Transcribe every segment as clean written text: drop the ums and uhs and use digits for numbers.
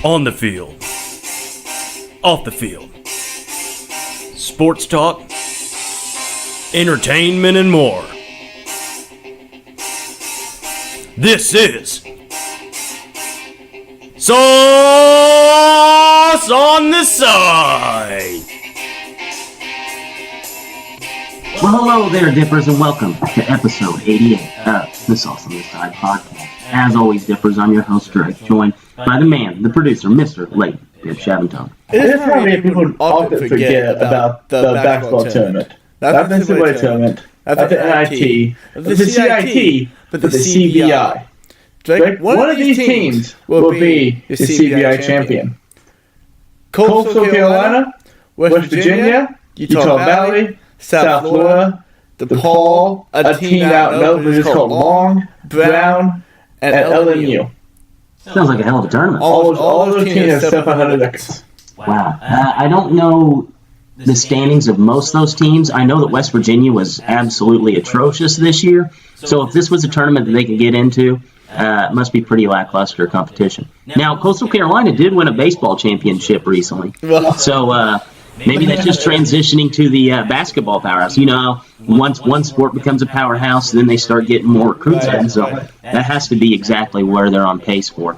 On the field, off the field, sports talk, entertainment, and more. This is Sauce on the Side. Well, hello there, Dippers, and welcome to episode 88 of the Sauce on the Side podcast. As always, Dippers, I'm your host, Drake, joined by the man, the producer, Mr. Late Dip Shaventone. It is funny people often forget about the basketball tournament. Not the NCAA tournament, not the NIT, the CIT, but the CBI. Drake, one of these teams will be the CBI champion. Coastal Carolina, West Virginia, Utah Valley, South Florida, DePaul, a team out in Oakland is called Long, Brown, and LMU. Sounds like a hell of a tournament. All those teams have 700 records. Wow. I don't know the standings of most of those teams. I know that West Virginia was absolutely atrocious this year. So if this was a tournament that they could get into, it must be pretty lackluster competition. Now, Coastal Carolina did win a baseball championship recently. So maybe that's just transitioning to the basketball powerhouse. You know, once one sport becomes a powerhouse, then they start getting more recruits in. So that has to be exactly where they're on pace for.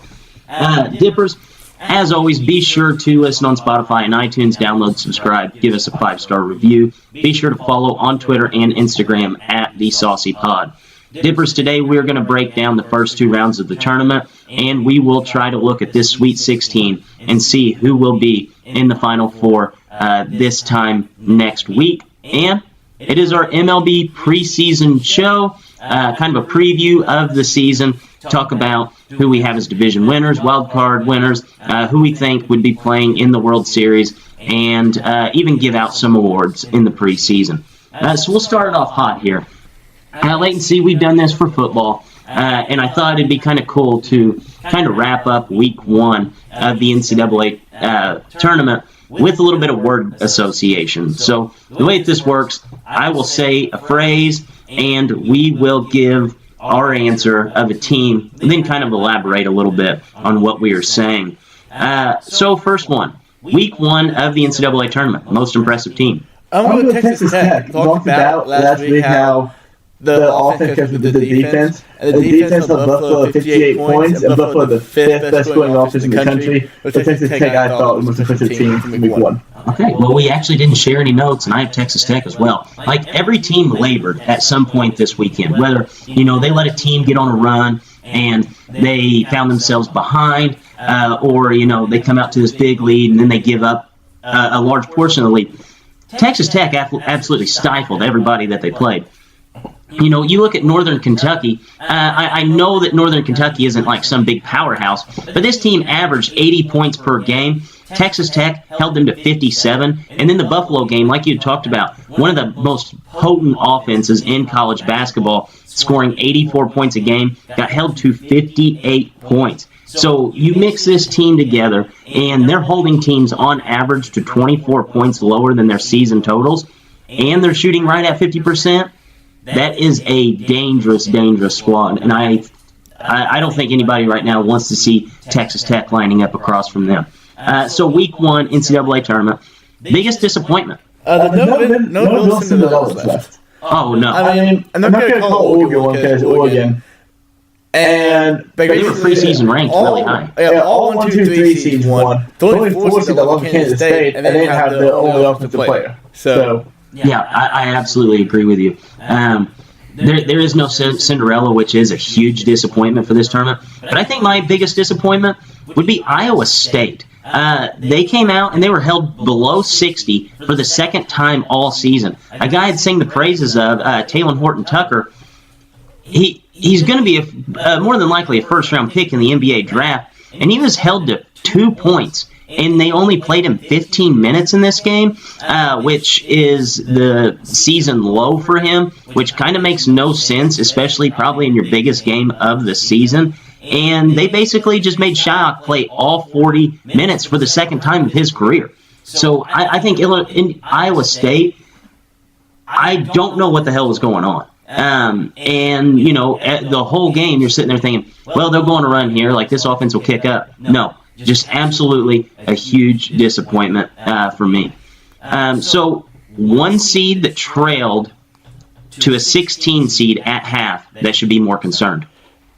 Dippers, as always, be sure to listen on Spotify and iTunes, download, subscribe, give us a 5-star review. Be sure to follow on Twitter and Instagram at The Saucy Pod. Dippers, today we're going to break down the first two rounds of the tournament, and we will try to look at this Sweet 16 and see who will be in the Final Four this time next week. And it is our MLB preseason show, kind of a preview of the season, talk about who we have as division winners, wild card winners, who we think would be playing in the World Series, and even give out some awards in the preseason. So we'll start it off hot here. Leighton, see, we've done this for football, and I thought it'd be kind of cool to kind of wrap up week one of the NCAA tournament with a little bit of word association. So the way that this works, I will say a phrase, and we will give our answer of a team, and then kind of elaborate a little bit on what we are saying. So first one, week one of the NCAA tournament, most impressive team. I'm going to Texas Tech. Talked about last week how the offense kept with the defense. And the defense of Buffalo 58 points, and Buffalo the fifth best scoring offense in the country. But Texas Tech, I thought, was the most impressive team from week one. Okay, well, we actually didn't share any notes, and I have Texas Tech as well. Like, every team labored at some point this weekend, whether, you know, they let a team get on a run and they found themselves behind, or, you know, they come out to this big lead and then they give up a large portion of the lead. Texas Tech absolutely stifled everybody that they played. You know, you look at Northern Kentucky, I know that Northern Kentucky isn't like some big powerhouse, but this team averaged 80 points per game. Texas Tech held them to 57. And then the Buffalo game, like you talked about, one of the most potent offenses in college basketball, scoring 84 points a game, got held to 58 points. So you mix this team together, and they're holding teams on average to 24 points lower than their season totals, and they're shooting right at 50%. That is a dangerous, dangerous squad, and I don't think anybody right now wants to see Texas Tech lining up across from them. So week one, NCAA tournament. Biggest disappointment? No Wilson left. Oh, no. I mean, I'm not going to call Oregon one because Oregon. And they were preseason ranked really high. Yeah, all 1, 2, 3 seeds won. The only 4 seeds that lost Kansas State, and they didn't have the only offensive player. So yeah, I absolutely agree with you. There is no Cinderella, which is a huge disappointment for this tournament. But I think my biggest disappointment would be Iowa State. They came out and they were held below 60 for the second time all season. A guy had sang the praises of Taylor Horton-Tucker. He's going to be more than likely a first-round pick in the NBA draft, and he was held to 2 points. And they only played him 15 minutes in this game, which is the season low for him, which kind of makes no sense, especially probably in your biggest game of the season. And they basically just made Shyok play all 40 minutes for the second time of his career. So I think in Iowa State, I don't know what the hell was going on. And, you know, the whole game, you're sitting there thinking, well, they'll go on a run here, like this offense will kick up. No. Just absolutely a huge disappointment for me. So one seed that trailed to a 16 seed at half that should be more concerned.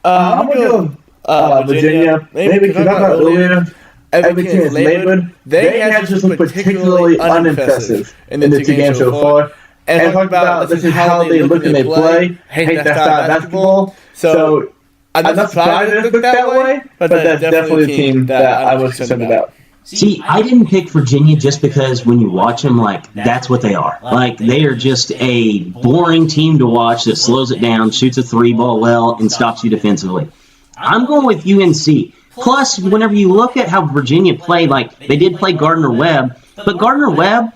I'm going to go Virginia. Maybe because I thought earlier every team is labored. They have just been particularly unimpressive in the two games so far. And talk about this is how they look and they play. Hate that style of basketball. So I'm not surprised it looked that way, but that's definitely a team that I was concerned about. See, I didn't pick Virginia just because when you watch them, like, that's what they are. Like, they are just a boring team to watch that slows it down, shoots a three ball well, and stops you defensively. I'm going with UNC. Plus, whenever you look at how Virginia played, like, they did play Gardner-Webb, but Gardner-Webb,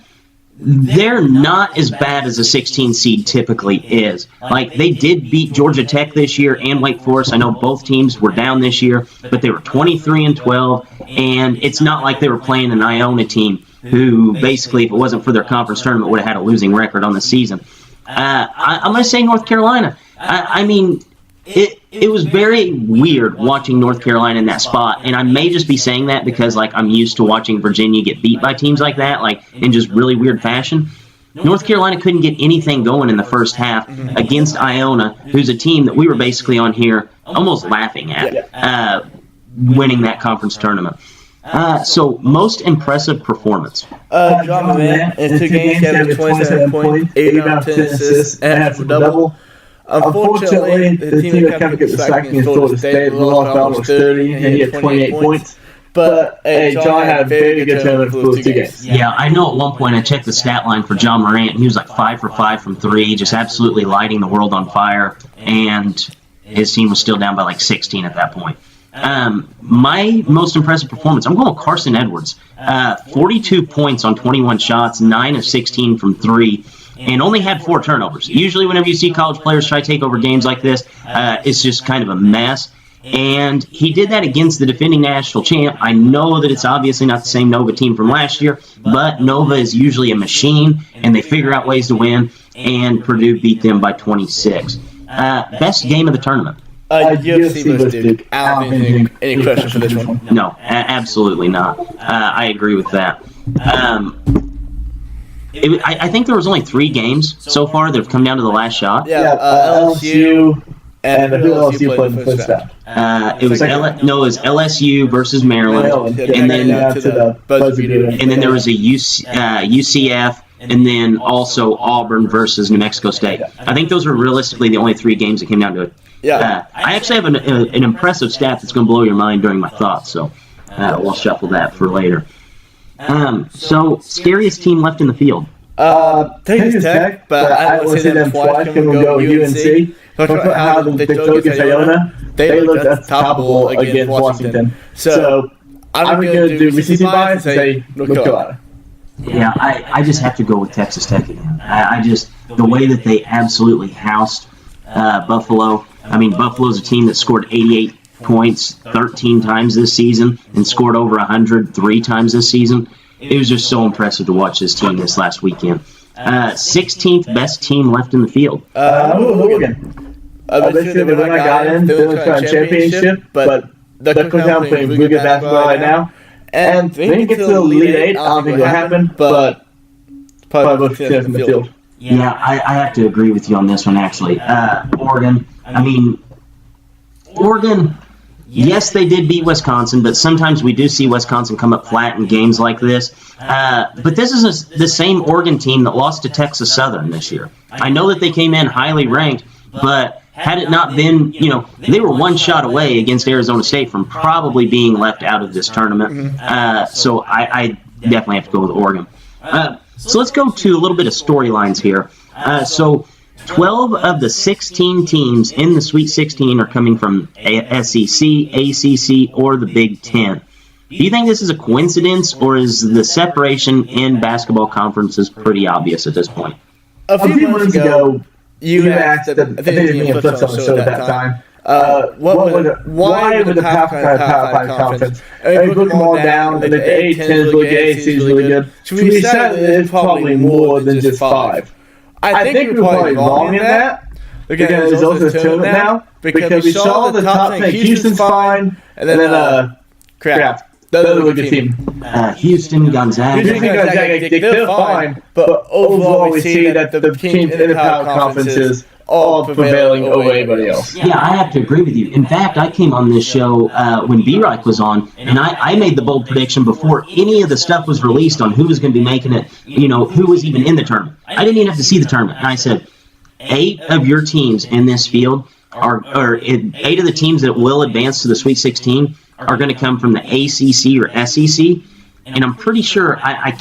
they're not as bad as a 16 seed typically is. Like, they did beat Georgia Tech this year and Wake Forest. I know both teams were down this year, but they were 23-12, and it's not like they were playing an Iona team who basically, if it wasn't for their conference tournament, would have had a losing record on the season. I'm going to say North Carolina. I mean, it was very weird watching North Carolina in that spot, and I may just be saying that because, like, I'm used to watching Virginia get beat by teams like that, like, in just really weird fashion. North Carolina couldn't get anything going in the first half against Iona, who's a team that we were basically on here almost laughing at, winning that conference tournament. So, most impressive performance. John Moran, in 2 games, he had 27 points, 8 out of 10 assists, and had a double. Unfortunately, the team that kind of gets the sack against Florida State, lost by almost 30, and he had 28 points. But John had a very good tournament for those 2 games. Yeah, I know at one point I checked the stat line for John Morant, and he was like 5 for 5 from 3, just absolutely lighting the world on fire, and his team was still down by like 16 at that point. My most impressive performance, I'm going with Carson Edwards. 42 points on 21 shots, 9 of 16 from 3. And only had 4 turnovers. Usually whenever you see college players try to take over games like this, it's just kind of a mess. And he did that against the defending national champ. I know that it's obviously not the same Nova team from last year, but Nova is usually a machine, and they figure out ways to win, and Purdue beat them by 26. Best game of the tournament. UFC versus Duke. I don't think any question for this one. No, absolutely not. I agree with that. I think there was only 3 games so far that have come down to the last shot. Yeah, LSU and who LSU played in the first round? It was LSU versus Maryland, and then there was a UCF, and then also Auburn versus New Mexico State. I think those were realistically the only 3 games that came down to it. Yeah, I actually have an impressive stat that's going to blow your mind during my thoughts, so we'll shuffle that for later. So, scariest team left in the field? Texas Tech, but I would say them twice. Can we go UNC? Talk about how they took against Iona. They looked unstoppable against Washington. So, I'm going to do recency bias and say North Carolina. Yeah, I just have to go with Texas Tech again. The way that they absolutely housed Buffalo. I mean, Buffalo's a team that scored 88 points 13 times this season and scored over 100 3 times this season. It was just so impressive to watch this team this last weekend. 16th best team left in the field. Hogan. Basically, when I got in, they were trying championship, but they're down playing really good basketball right now. And they didn't get to the Elite 8. I don't think it'll happen, but probably both teams in the field. Yeah, I have to agree with you on this one, actually. Oregon, Oregon, yes, they did beat Wisconsin, but sometimes we do see Wisconsin come up flat in games like this. But this is the same Oregon team that lost to Texas Southern this year. I know that they came in highly ranked, but had it not been, they were 1 shot away against Arizona State from probably being left out of this tournament. So I definitely have to go with Oregon. So let's go to a little bit of storylines here. So 12 of the 16 teams in the Sweet 16 are coming from SEC, ACC, or the Big Ten. Do you think this is a coincidence, or is the separation in basketball conferences pretty obvious at this point? A few months ago, you asked, I think it was me and Flips on the show at that time, why would the Power 5 conference? And we broke them all down, and the A10 is really good, ACC is really good. So we decided that it's probably more than just 5. I think we're probably wrong in that. Again, there's also this tournament now, because we saw the top 10, Houston's fine, and then, The other really good team. Houston, Gonzaga. They're fine, but overall we see that the teams in the Power Conferences all prevailing over everybody else. Yeah, I have to agree with you. In fact, I came on this show when B-Reich was on, and I made the bold prediction before any of the stuff was released on who was going to be making it, who was even in the tournament. I didn't even have to see the tournament. And I said, 8 of your teams in this field or 8 of the teams that will advance to the Sweet 16 are going to come from the ACC or SEC. And I'm pretty sure, I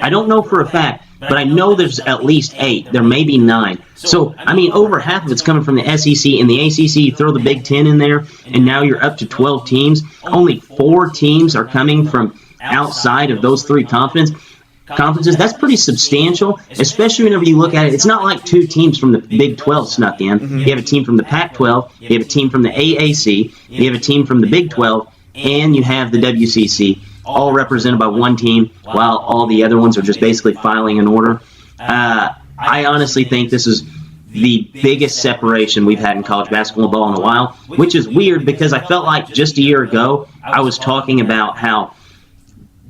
don't know for a fact, but I know there's at least 8. There may be 9. So, over half of it's coming from the SEC. And the ACC, you throw the Big Ten in there, and now you're up to 12 teams. Only 4 teams are coming from outside of those 3 conferences. That's pretty substantial, especially whenever you look at it. It's not like 2 teams from the Big 12 snuck in. Mm-hmm. You have a team from the Pac-12, you have a team from the AAC, you have a team from the Big 12, and you have the WCC, all represented by 1 team, while all the other ones are just basically filing an order. I honestly think this is the biggest separation we've had in college basketball in a while, which is weird because I felt like just a year ago I was talking about how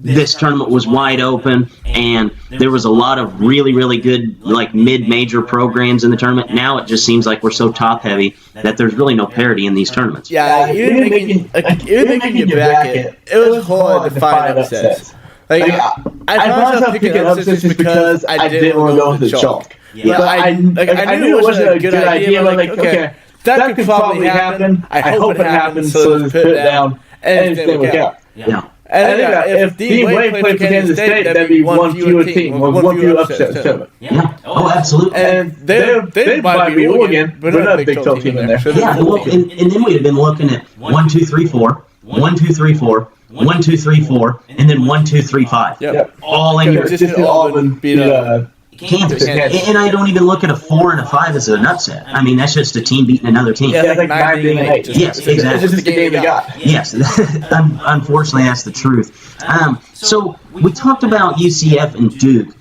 this tournament was wide open and there was a lot of really, really good mid-major programs in the tournament. Now it just seems like we're so top-heavy that there's really no parity in these tournaments. Yeah, even making your bracket, it was hard to find upsets. I found myself picking upsets just because I didn't want to go with the chalk. Yeah. But I knew it wasn't a good idea. Okay, that could probably happen. I hope it happens, so let's put it down. And it didn't work out. Yeah. And if Dean Wade played for Kansas State, that'd be one fewer team, one fewer upset. Yeah. Oh, absolutely. And they might be Oregon, but not a Big 12 team in there. Yeah, and then we'd have been looking at 1, 2, 3, 4, 1, 2, 3, 4, 1, 2, 3, 4, and then 1, 2, 3, 5. Yep. All in your Auburn beat Kansas. And I don't even look at a 4 and a 5 as an upset. That's just a team beating another team. Yeah, like 9 beating 8. Yes, exactly. It's just the game they got. Yes, unfortunately, that's the truth. So we talked about UCF and Duke.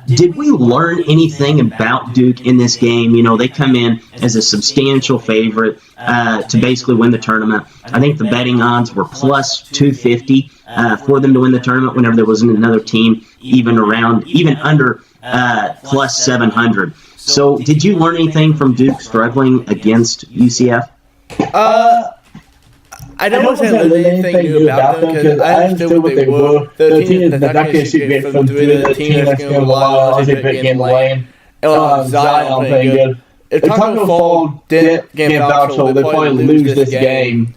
Did we learn anything about Duke in this game? They come in as a substantial favorite to basically win the tournament. I think the betting odds were plus 250 for them to win the tournament whenever there wasn't another team even under plus 700. So did you learn anything from Duke struggling against UCF? I don't learn anything new about them because I understood what they were. The team is not going to shoot great from 3. The team that's going to rely on is great game lane. Zion playing good. If Taco Fall didn't get Vouchel, they'd probably lose this game.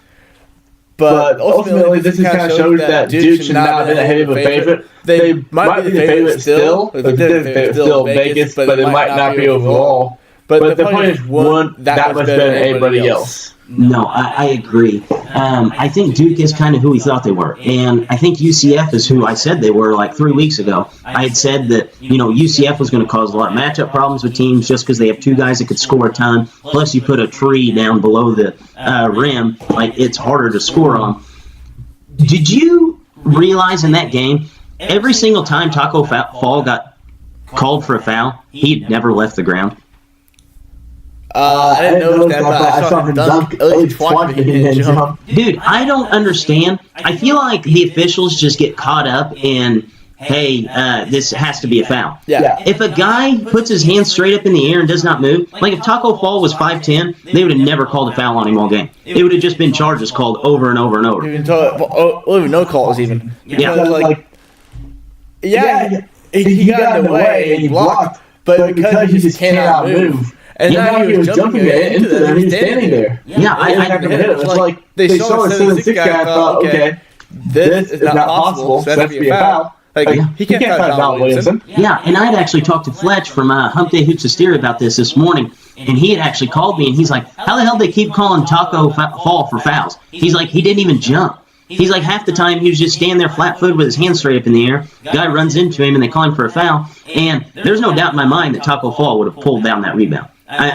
But ultimately, this just kind of shows that Duke should not have been a heavy of a favorite. They might be the favorite still. They're still Vegas, but it might not be overall. But the point is, weren't that much better than anybody else. No, I agree. I think Duke is kind of who we thought they were. And I think UCF is who I said they were 3 weeks ago. I had said that, UCF was going to cause a lot of matchup problems with teams just because they have 2 guys that could score a ton. Plus, you put a tree down below the rim, it's harder to score on. Did you realize in that game, every single time Taco Fall got called for a foul, he never left the ground? I didn't notice that, but I saw him dunk twice and jump. Dude, I don't understand. I feel like the officials just get caught up in, hey, this has to be a foul. Yeah. If a guy puts his hand straight up in the air and does not move, if Taco Fall was 5'10", they would have never called a foul on him all game. It would have just been charges called over and over and over. No calls even. Yeah. He got in the way and he blocked, but because he just cannot move. And now he was jumping into them, he was standing there. Yeah, I it's like they saw the 7'6" guy and thought, okay, this is not possible, so that's be a foul. He can't foul Williamson. Yeah, and I had actually talked to Fletch from Hump Day Hoops Hysteria about this morning, and he had actually called me, and he's like, how the hell do they keep calling Taco Fall for fouls? He's like, he didn't even jump. He's like, half the time he was just standing there flat-footed with his hands straight up in the air. Guy runs into him, and they call him for a foul. And there's no doubt in my mind that Taco Fall would have pulled down that rebound. Taco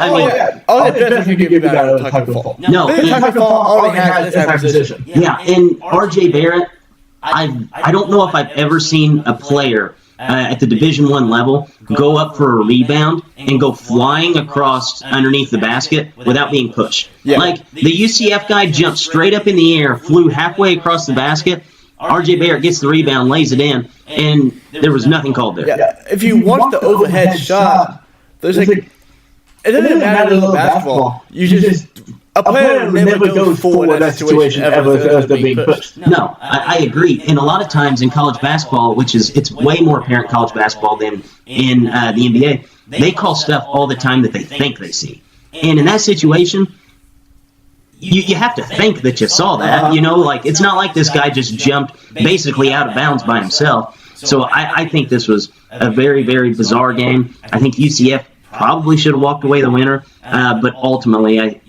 Fall. No, Taco Fall already has this position. Yeah, and R.J. Barrett, I don't know if I've ever seen a player at the Division I level go up for a rebound and go flying across underneath the basket without being pushed. Yeah. The UCF guy jumped straight up in the air, flew halfway across the basket, R.J. Barrett gets the rebound, lays it in, and there was nothing called there. Yeah, if you watch the overhead shot, there's like it doesn't matter a little basketball. You just a player never goes forward in that situation ever as they're being pushed. No, I agree. And a lot of times in college basketball, it's way more apparent in college basketball than in the NBA, they call stuff all the time that they think they see. And in that situation, you have to think that you saw that. Like it's not like this guy just jumped basically out of bounds by himself. So I think this was a very, very bizarre game. I think UCF probably should have walked away the winner, but ultimately,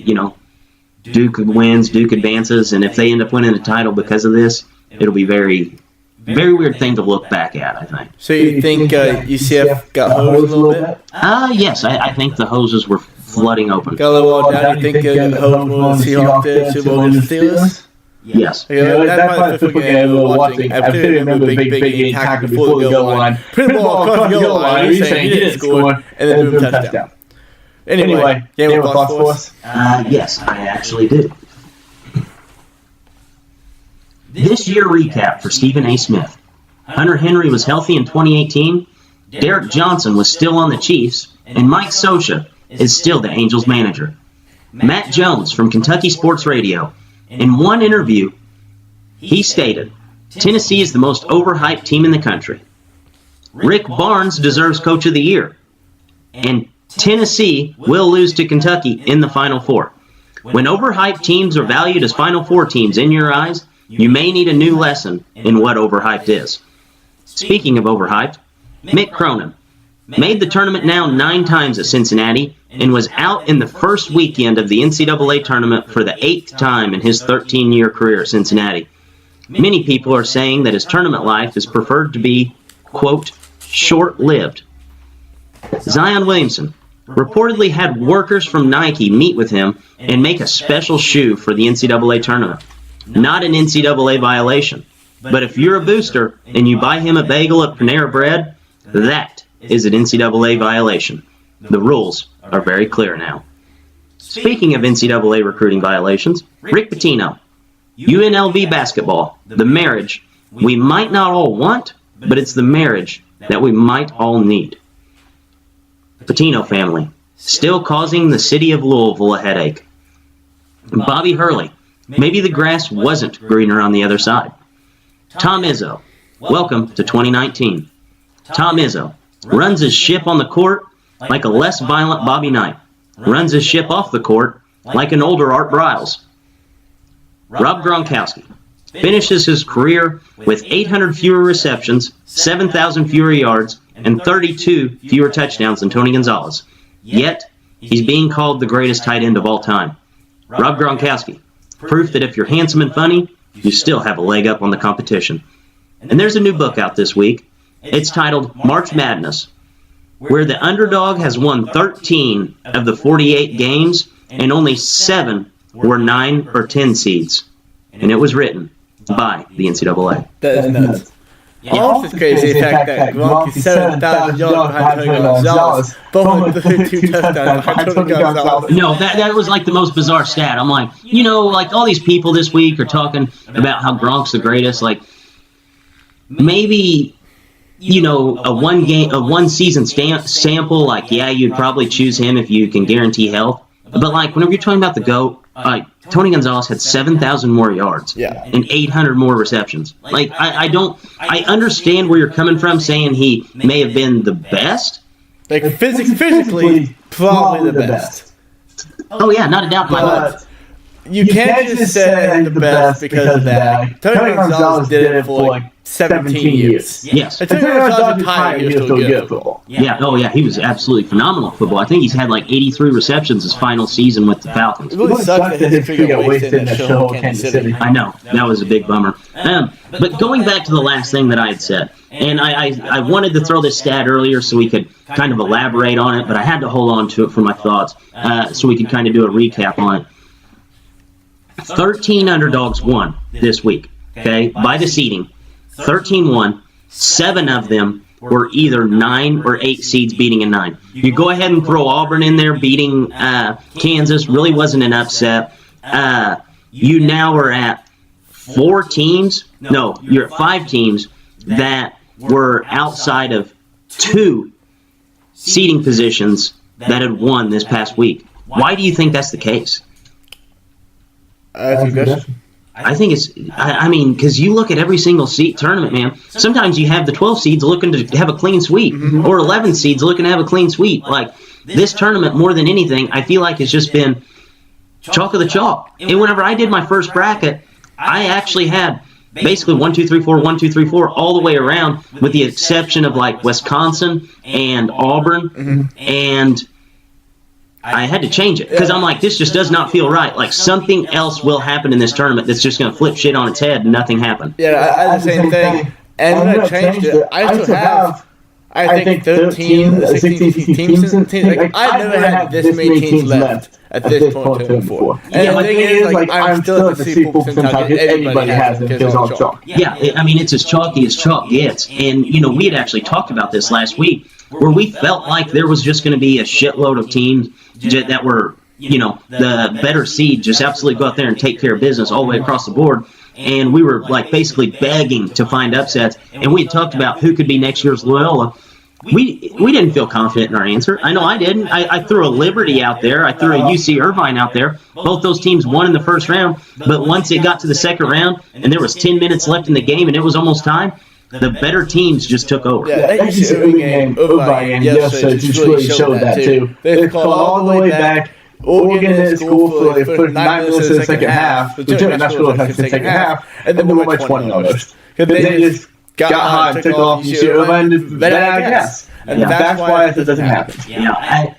Duke wins, Duke advances, and if they end up winning the title because of this, it'll be very, very weird thing to look back at, I think. So you think UCF got hosed a little bit? Yes, I think the hoses were flooding open. Got a little while down. You think hosed more than Seahawks did, Super Bowl against the Steelers? Yes. That's probably the football game we were watching. I clearly remember the big game tackle before the goal line. Pretty ball across the goal line. He's saying he didn't score, and then boom, touchdown. Anyway, game of thoughts for us? Yes, I actually do. This year recap for Stephen A. Smith. Hunter Henry was healthy in 2018. Derek Johnson was still on the Chiefs, and Mike Scioscia is still the Angels manager. Matt Jones from Kentucky Sports Radio. In one interview, he stated, Tennessee is the most overhyped team in the country. Rick Barnes deserves Coach of the Year. And Tennessee will lose to Kentucky in the Final Four. When overhyped teams are valued as Final Four teams in your eyes, you may need a new lesson in what overhyped is. Speaking of overhyped, Mick Cronin made the tournament now 9 times at Cincinnati and was out in the first weekend of the NCAA tournament for the 8th time in his 13-year career at Cincinnati. Many people are saying that his tournament life is preferred to be, quote, short-lived. Zion Williamson reportedly had workers from Nike meet with him and make a special shoe for the NCAA tournament. Not an NCAA violation, but if you're a booster and you buy him a bagel at Panera Bread, that is an NCAA violation. The rules are very clear now. Speaking of NCAA recruiting violations, Rick Pitino, UNLV basketball, the marriage we might not all want, but it's the marriage that we might all need. Pitino family, still causing the city of Louisville a headache. Bobby Hurley, maybe the grass wasn't greener on the other side. Tom Izzo, welcome to 2019. Tom Izzo runs his ship on the court like a less violent Bobby Knight, runs his ship off the court like an older Art Briles. Rob Gronkowski finishes his career with 800 fewer receptions, 7,000 fewer yards, and 32 fewer touchdowns than Tony Gonzalez. Yet, he's being called the greatest tight end of all time. Rob Gronkowski, proof that if you're handsome and funny, you still have a leg up on the competition. And there's a new book out this week. It's titled March Madness, where the underdog has won 13 of the 48 games, and only 7 were 9 or 10 seeds. And it was written by the NCAA. That is nuts. Also, it's crazy the fact that Gronk is 7,000 yards behind Tony Gonzalez, but only 32 touchdowns behind Tony Gonzalez. No, that was like the most bizarre stat. I'm like, like all these people this week are talking about how Gronk's the greatest. Like, maybe, a one season sample, like, yeah, you'd probably choose him if you can guarantee health. But like, whenever you're talking about the GOAT, Tony Gonzalez had 7,000 more yards and 800 more receptions. Like, I understand where you're coming from saying he may have been the best. Like, physically, probably the best. Oh, yeah, not a doubt in my mind. You can't just say the best because of that. Tony Gonzalez did it for like 17 years. Yes. And Tony Gonzalez retired, he was still good at football. Yeah, oh yeah, he was absolutely phenomenal at football. I think he's had like 83 receptions his final season with the Falcons. It really sucks that his career got wasted in that show in Kansas City. I know, that was a big bummer. But going back to the last thing that I had said, and I wanted to throw this stat earlier so we could kind of elaborate on it, but I had to hold on to it for my thoughts so we could kind of do a recap on it. 13 underdogs won this week, okay, by the seeding. 13 won. 7 of them were either 9 or 8 seeds beating a 9. You go ahead and throw Auburn in there beating Kansas. Really wasn't an upset. You now are at 5 teams that were outside of 2 seeding positions that had won this past week. Why do you think that's the case? I think it's, because you look at every single seed tournament, man. Sometimes you have the 12 seeds looking to have a clean sweep, or 11 seeds looking to have a clean sweep. Like, this tournament, more than anything, I feel like it's just been chalk of the chalk. And whenever I did my first bracket, I actually had basically 1, 2, 3, 4, 1, 2, 3, 4 all the way around, with the exception of like Wisconsin and Auburn, and I had to change it because I'm like, this just does not feel right. Like, something else will happen in this tournament that's just going to flip shit on its head, and nothing happened. Yeah, I had the same thing. And when I changed it, I still have, I think, 13, 16 teams. Like, I never had this many teams left at this point before. And the thing is, like, I'm still at the C percentile. Everybody has it. Feels all chalk. Yeah, it's as chalky as chalk gets. And, we had actually talked about this last week, where we felt like there was just going to be a shitload of teams that were, the better seed, just absolutely go out there and take care of business all the way across the board. And we were, like, basically begging to find upsets. And we had talked about who could be next year's Loyola. We didn't feel confident in our answer. I know I didn't. I threw a Liberty out there. I threw a UC Irvine out there. Both those teams won in the first round. But once it got to the second round, and there was 10 minutes left in the game, and it was almost time, the better teams just took over. Yeah, that UC Irvine game yesterday just really showed that, too. They called all the way back. Oregon in school for 9 minutes in the second half. The not school in the second half. And then we won by 20 almost. Because they just got hot and took off UC Irvine. Then I guess. And that's why it doesn't happen. Yeah,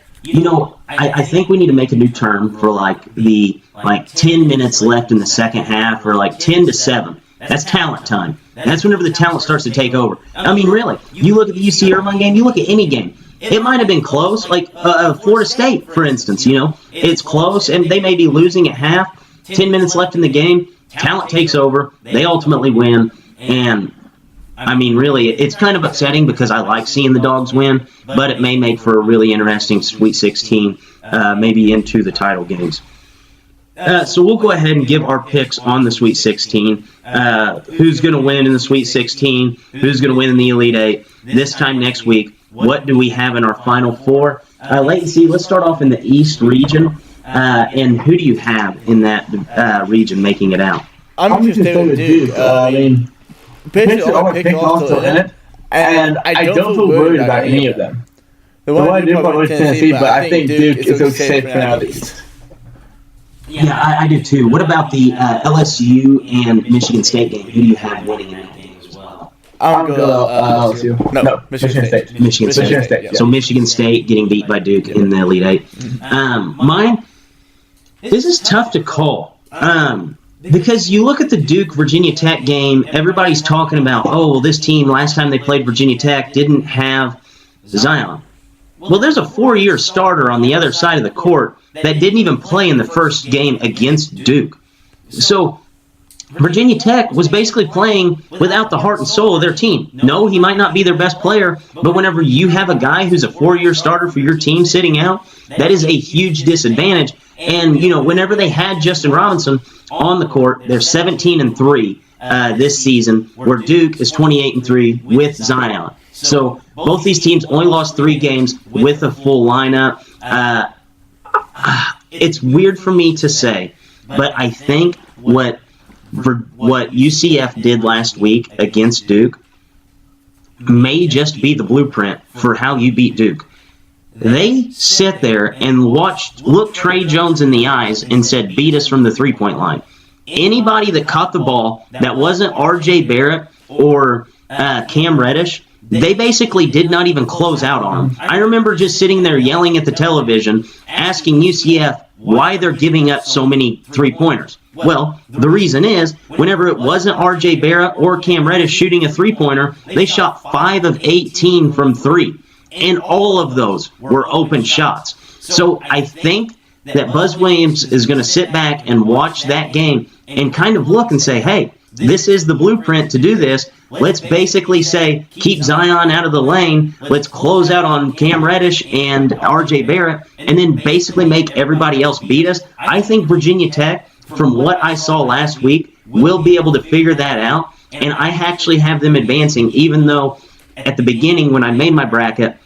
I think we need to make a new term for the 10 minutes left in the second half, or 10 to 7. That's talent time. That's whenever the talent starts to take over. Really, you look at the UC Irvine game, you look at any game. It might have been close, like Florida State, for instance. It's close, and they may be losing at half. 10 minutes left in the game, talent takes over. They ultimately win, and really, it's kind of upsetting because I like seeing the Dogs win, but it may make for a really interesting Sweet 16, maybe into the title games. So we'll go ahead and give our picks on the Sweet 16. Who's going to win in the Sweet 16? Who's going to win in the Elite 8? This time next week, what do we have in our Final Four? Latency, let's start off in the East region. And who do you have in that region making it out? I'm just going to Duke. Basically, all my picks also in it, and I don't feel worried about any of them. The one I do probably Tennessee, but I think Duke is okay safe for now at least. Yeah, I do too. What about the LSU and Michigan State game? Who do you have winning in that game as well? I'm going to go LSU. No, Michigan State. Michigan State. Yeah. So Michigan State getting beat by Duke in the Elite 8. Mine, this is tough to call. Because you look at the Duke-Virginia Tech game, everybody's talking about, this team, last time they played Virginia Tech, didn't have Zion. Well, there's a 4-year starter on the other side of the court that didn't even play in the first game against Duke. So Virginia Tech was basically playing without the heart and soul of their team. No, he might not be their best player, but whenever you have a guy who's a 4-year starter for your team sitting out, that is a huge disadvantage. And, whenever they had Justin Robinson on the court, they're 17-3 this season, where Duke is 28-3 with Zion. So both these teams only lost 3 games with a full lineup. It's weird for me to say, but I think what UCF did last week against Duke may just be the blueprint for how you beat Duke. They sit there and looked Trey Jones in the eyes and said, beat us from the three-point line. Anybody that caught the ball that wasn't R.J. Barrett or Cam Reddish, they basically did not even close out on them. I remember just sitting there yelling at the television, asking UCF why they're giving up so many three-pointers. Well, the reason is, whenever it wasn't R.J. Barrett or Cam Reddish shooting a three-pointer, they shot 5 of 18 from 3. And all of those were open shots. So I think that Buzz Williams is going to sit back and watch that game and kind of look and say, hey, this is the blueprint to do this. Let's basically say, keep Zion out of the lane. Let's close out on Cam Reddish and R.J. Barrett, and then basically make everybody else beat us. I think Virginia Tech, from what I saw last week, will be able to figure that out, and I actually have them advancing, even though at the beginning when I made my bracket,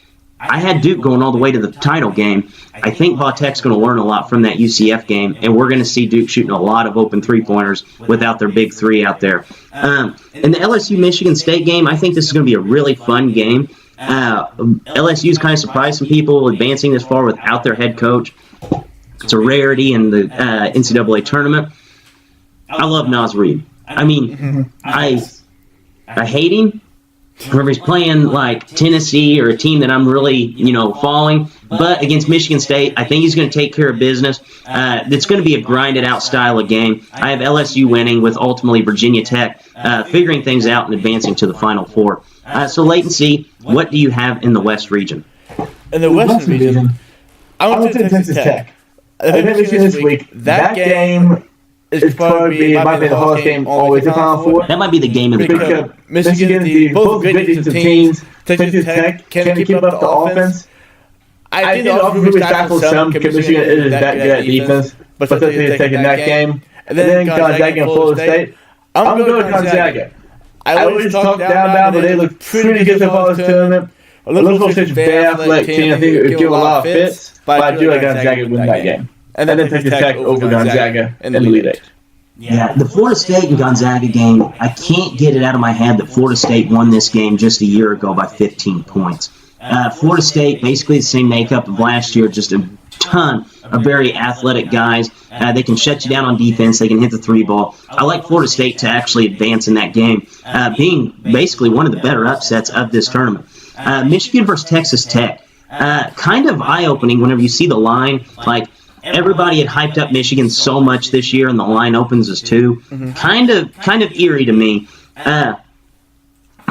I had Duke going all the way to the title game. I think Vautech's going to learn a lot from that UCF game, and we're going to see Duke shooting a lot of open three-pointers without their big three out there. In the LSU-Michigan State game, I think this is going to be a really fun game. LSU's kind of surprised some people advancing this far without their head coach. It's a rarity in the NCAA tournament. I love Naz Reid. I mean, I hate him. Whenever he's playing like Tennessee or a team that I'm really, following. But against Michigan State, I think he's going to take care of business. It's going to be a grinded-out style of game. I have LSU winning with ultimately Virginia Tech figuring things out and advancing to the Final Four. So wait and see. What do you have in the West region? In the West region, I would say Texas Tech. I think Michigan this week, that game is probably might be the hardest game always in the Final Four. That might be the game of the because Michigan is both great defensive teams. Texas Tech can keep up the offense. I think the offense really baffles some because Michigan is that good at defense, but Texas Tech in that game. And then Gonzaga and Florida State. I'm going to go with Gonzaga. I always talk down, but they look pretty good so far this tournament. A little such a very athletic team. I think it would give a lot of fits, but I do like Gonzaga to win that game. And then Texas Tech over Gonzaga in the Elite Eight. Yeah, the Florida State and Gonzaga game, I can't get it out of my head that Florida State won this game just a year ago by 15 points. Florida State, basically the same makeup of last year, just a ton of very athletic guys. They can shut you down on defense. They can hit the three ball. I like Florida State to actually advance in that game, being basically one of the better upsets of this tournament. Michigan versus Texas Tech, kind of eye-opening whenever you see the line. Like, everybody had hyped up Michigan so much this year, and the line opens as 2. Kind of eerie to me.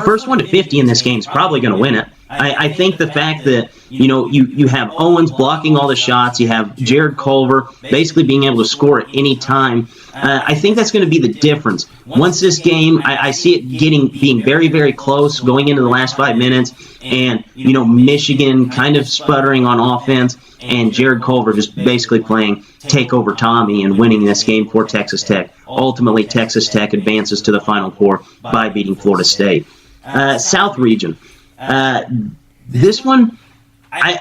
First 1 to 50 in this game is probably going to win it. I think the fact that, you have Owens blocking all the shots, you have Jared Culver basically being able to score at any time, I think that's going to be the difference. Once this game, I see it being very, very close going into the last 5 minutes, and, Michigan kind of sputtering on offense, and Jared Culver just basically playing take over Tommy and winning this game for Texas Tech. Ultimately, Texas Tech advances to the Final Four by beating Florida State. South region. This one, I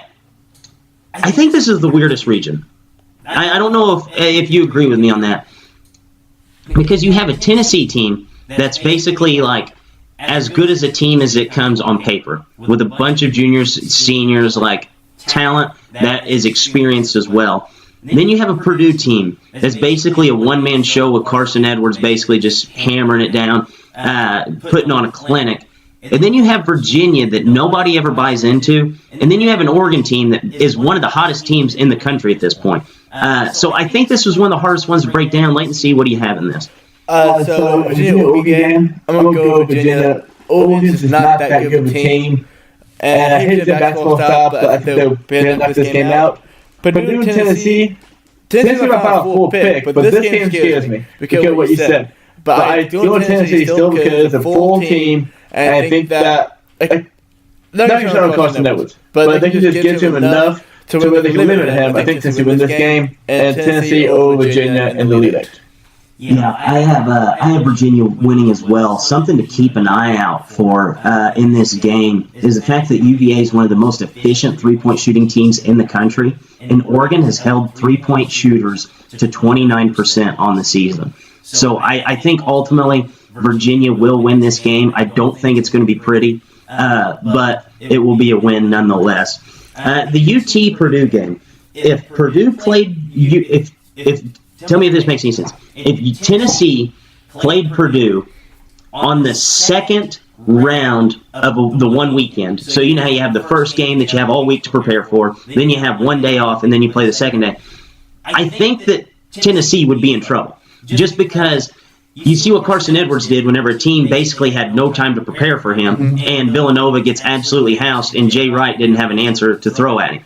think this is the weirdest region. I don't know if you agree with me on that. Because you have a Tennessee team that's basically like as good as a team as it comes on paper, with a bunch of juniors, seniors, like talent that is experienced as well. Then you have a Purdue team that's basically a one-man show with Carson Edwards basically just hammering it down, putting on a clinic. And then you have Virginia that nobody ever buys into. And then you have an Oregon team that is one of the hottest teams in the country at this point. So I think this was one of the hardest ones to break down. Wait and see, what do you have in this? So Virginia-Oregon game, I'm going to go with Virginia. Oregon's not that good of a team. And I hate the basketball style, but I think they'll be able to knock this game out. Purdue and Tennessee might have a full pick, but this game scares me because of what you said. But I feel Tennessee still because it's a full team. And I think that, not sure on Carson Edwards, but they can just get to him enough to where they can limit him. I think Tennessee wins this game, and Tennessee over Virginia in the Elite Eight. Yeah, I have Virginia winning as well. Something to keep an eye out for in this game is the fact that UVA is one of the most efficient three-point shooting teams in the country, and Oregon has held three-point shooters to 29% on the season. So I think ultimately Virginia will win this game. I don't think it's going to be pretty, but it will be a win nonetheless. The UT Purdue game. If Purdue played, tell me if this makes any sense. If Tennessee played Purdue on the second round of the one weekend, so you know how you have the first game that you have all week to prepare for, then you have one day off, and then you play the second day, I think that Tennessee would be in trouble. Just because you see what Carson Edwards did whenever a team basically had no time to prepare for him, and Villanova gets absolutely housed, and Jay Wright didn't have an answer to throw at him.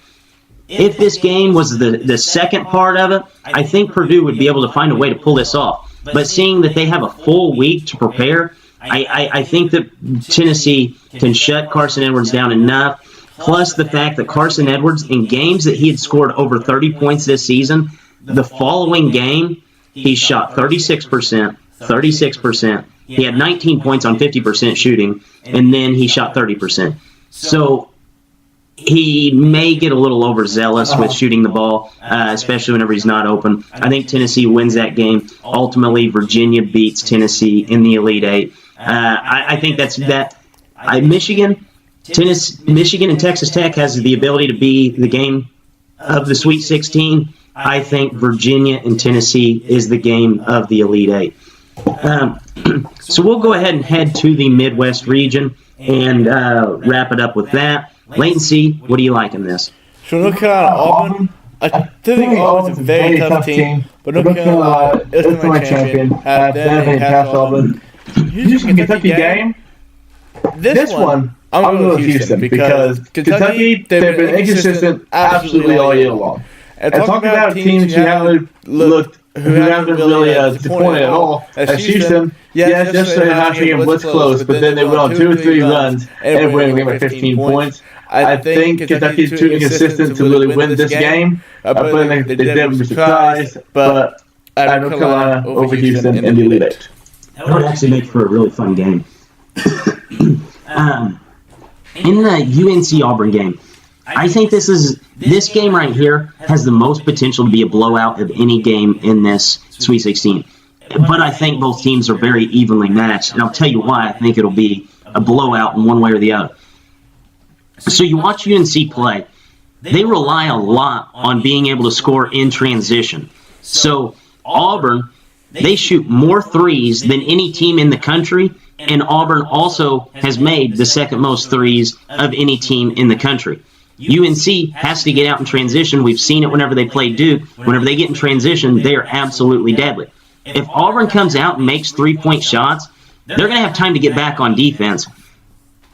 If this game was the second part of it, I think Purdue would be able to find a way to pull this off. But seeing that they have a full week to prepare, I think that Tennessee can shut Carson Edwards down enough. Plus the fact that Carson Edwards, in games that he had scored over 30 points this season, the following game, he shot 36%, 36%. He had 19 points on 50% shooting, and then he shot 30%. So he may get a little overzealous with shooting the ball, especially whenever he's not open. I think Tennessee wins that game. Ultimately, Virginia beats Tennessee in the Elite Eight. I think that's that. Michigan and Texas Tech has the ability to be the game of the Sweet 16. I think Virginia and Tennessee is the game of the Elite Eight. So we'll go ahead and head to the Midwest region and wrap it up with that. Lane C, what do you like in this? So North Carolina, Auburn. I think Auburn's a very tough team, but North Carolina is my champion. They passed Auburn. Houston Kentucky game. This one, I'm going to go with Houston because Kentucky, they've been inconsistent absolutely all year long. And talking about teams who haven't been really disappointed at all, as Houston, yes, yesterday Nottingham was close, but then they went on 2 or 3 runs and went by 15 points. I think Kentucky's too inconsistent to really win this game, but they did be surprised. But I North Carolina over Houston in the Elite Eight. That would actually make for a really fun game. In the UNC Auburn game, I think this game right here has the most potential to be a blowout of any game in this Sweet 16. But I think both teams are very evenly matched, and I'll tell you why I think it'll be a blowout in one way or the other. So you watch UNC play, they rely a lot on being able to score in transition. So Auburn, they shoot more threes than any team in the country, and Auburn also has made the second most threes of any team in the country. UNC has to get out in transition. We've seen it whenever they play Duke. Whenever they get in transition, they are absolutely deadly. If Auburn comes out and makes three-point shots, they're going to have time to get back on defense.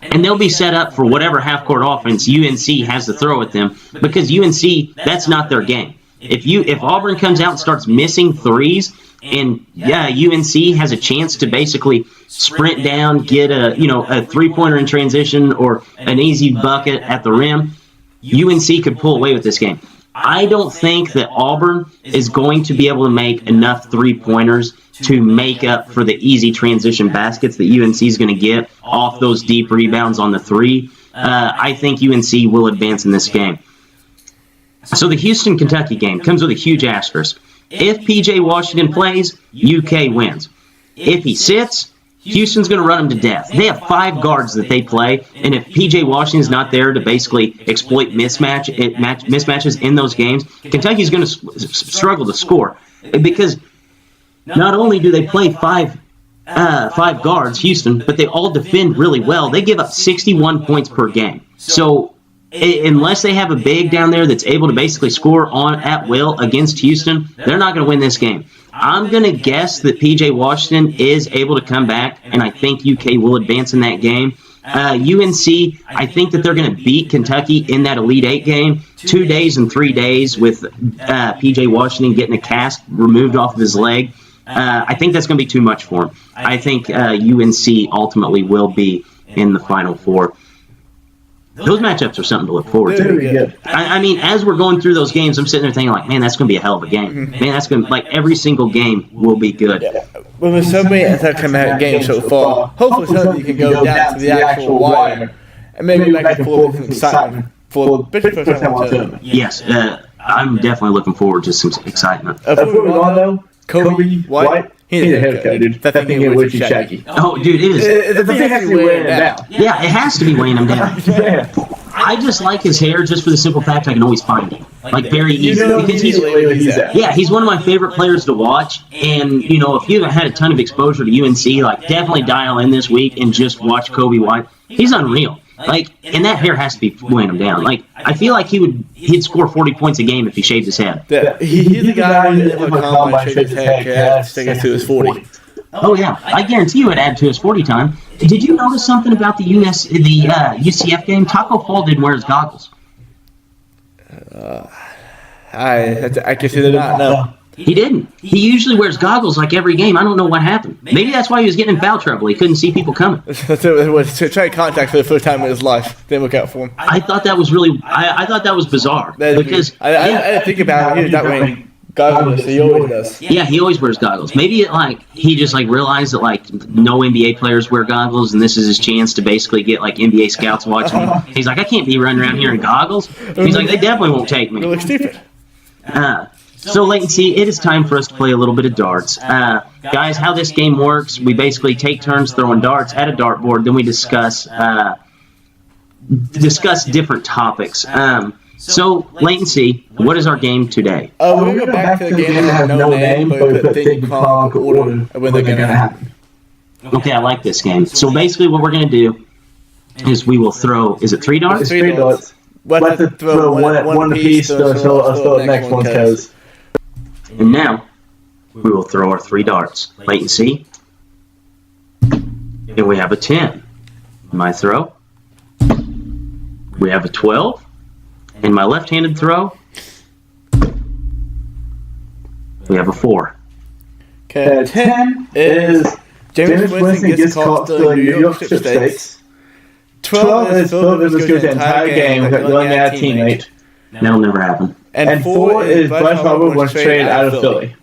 And they'll be set up for whatever half-court offense UNC has to throw at them, because UNC, that's not their game. If Auburn comes out and starts missing threes, and UNC has a chance to basically sprint down, get a three-pointer in transition or an easy bucket at the rim, UNC could pull away with this game. I don't think that Auburn is going to be able to make enough three-pointers to make up for the easy transition baskets that UNC is going to get off those deep rebounds on the three. I think UNC will advance in this game. So the Houston-Kentucky game comes with a huge asterisk. If P.J. Washington plays, UK wins. If he sits, Houston's going to run him to death. They have 5 guards that they play, and if P.J. Washington's not there to basically exploit mismatches in those games, Kentucky's going to struggle to score. Because not only do they play 5 guards, Houston, but they all defend really well. They give up 61 points per game. So unless they have a big down there that's able to basically score at will against Houston, they're not going to win this game. I'm going to guess that P.J. Washington is able to come back, and I think UK will advance in that game. UNC, I think that they're going to beat Kentucky in that Elite Eight game. 2 days and 3 days with P.J. Washington getting a cast removed off of his leg. I think that's going to be too much for him. I think UNC ultimately will be in the Final Four. Those matchups are something to look forward to. I mean, as we're going through those games, I'm sitting there thinking, like, man, that's going to be a hell of a game. Man, that's going to, like, every single game will be good. Well, there's so many anti-climatic games so far. Hopefully, some you can go down to the actual wire and maybe back and forth with some excitement for the first time on tournament. Yes, I'm definitely looking forward to some excitement. Kobe White. He's a head coach, dude. That thing is way too shaggy. Oh, dude, it is. The thing has to be weighing him down. Yeah, it has to be weighing him down. I just like his hair just for the simple fact I can always find him. Like, very easily. Because he's one of my favorite players to watch. And, you know, if you haven't had a ton of exposure to UNC, like, definitely dial in this week and just watch Kobe White. He's unreal. Like, and that hair has to be weighing him down. Like, I feel like he'd score 40 points a game if he shaved his head. Yeah, he's the guy who never combine shaved his head, stick it to his 40. Oh yeah, I guarantee you it'd add to his 40 time. Did you notice something about the UCF game? Taco Fall didn't wear his goggles. I guess he did not know. He didn't. He usually wears goggles like every game. I don't know what happened. Maybe that's why he was getting in foul trouble. He couldn't see people coming. To try contact for the first time in his life. Didn't work out for him. I thought that was really. I thought that was bizarre because I didn't think about it. He was not wearing goggles. He always does. Yeah, he always wears goggles. Maybe he just realized that no NBA players wear goggles, and this is his chance to basically get NBA scouts watching him. He's like, I can't be running around here in goggles. He's like, they definitely won't take me. You look stupid. So latency, it is time for us to play a little bit of darts. Guys, how this game works, we basically take turns throwing darts at a dartboard, then we discuss different topics. So, latency, what is our game today? We're going to go back to the game that have no name, but we put thing called order when they're going to happen. Okay, I like this game. So basically what we're going to do is we will throw, is it 3 darts? It's 3 darts. We'll have to throw one apiece, so I'll throw the next one, because... And now, we will throw our 3 darts. Latency. And we have a 10. My throw. We have a 12. In my left-handed throw, we have a 4. Okay, 10 is James Winston gets caught stealing New York strip steaks. 12 is Philip Rivers goes the entire game without yelling at a teammate. That'll never happen. And 4 is Bryce Harper was traded out of Philly.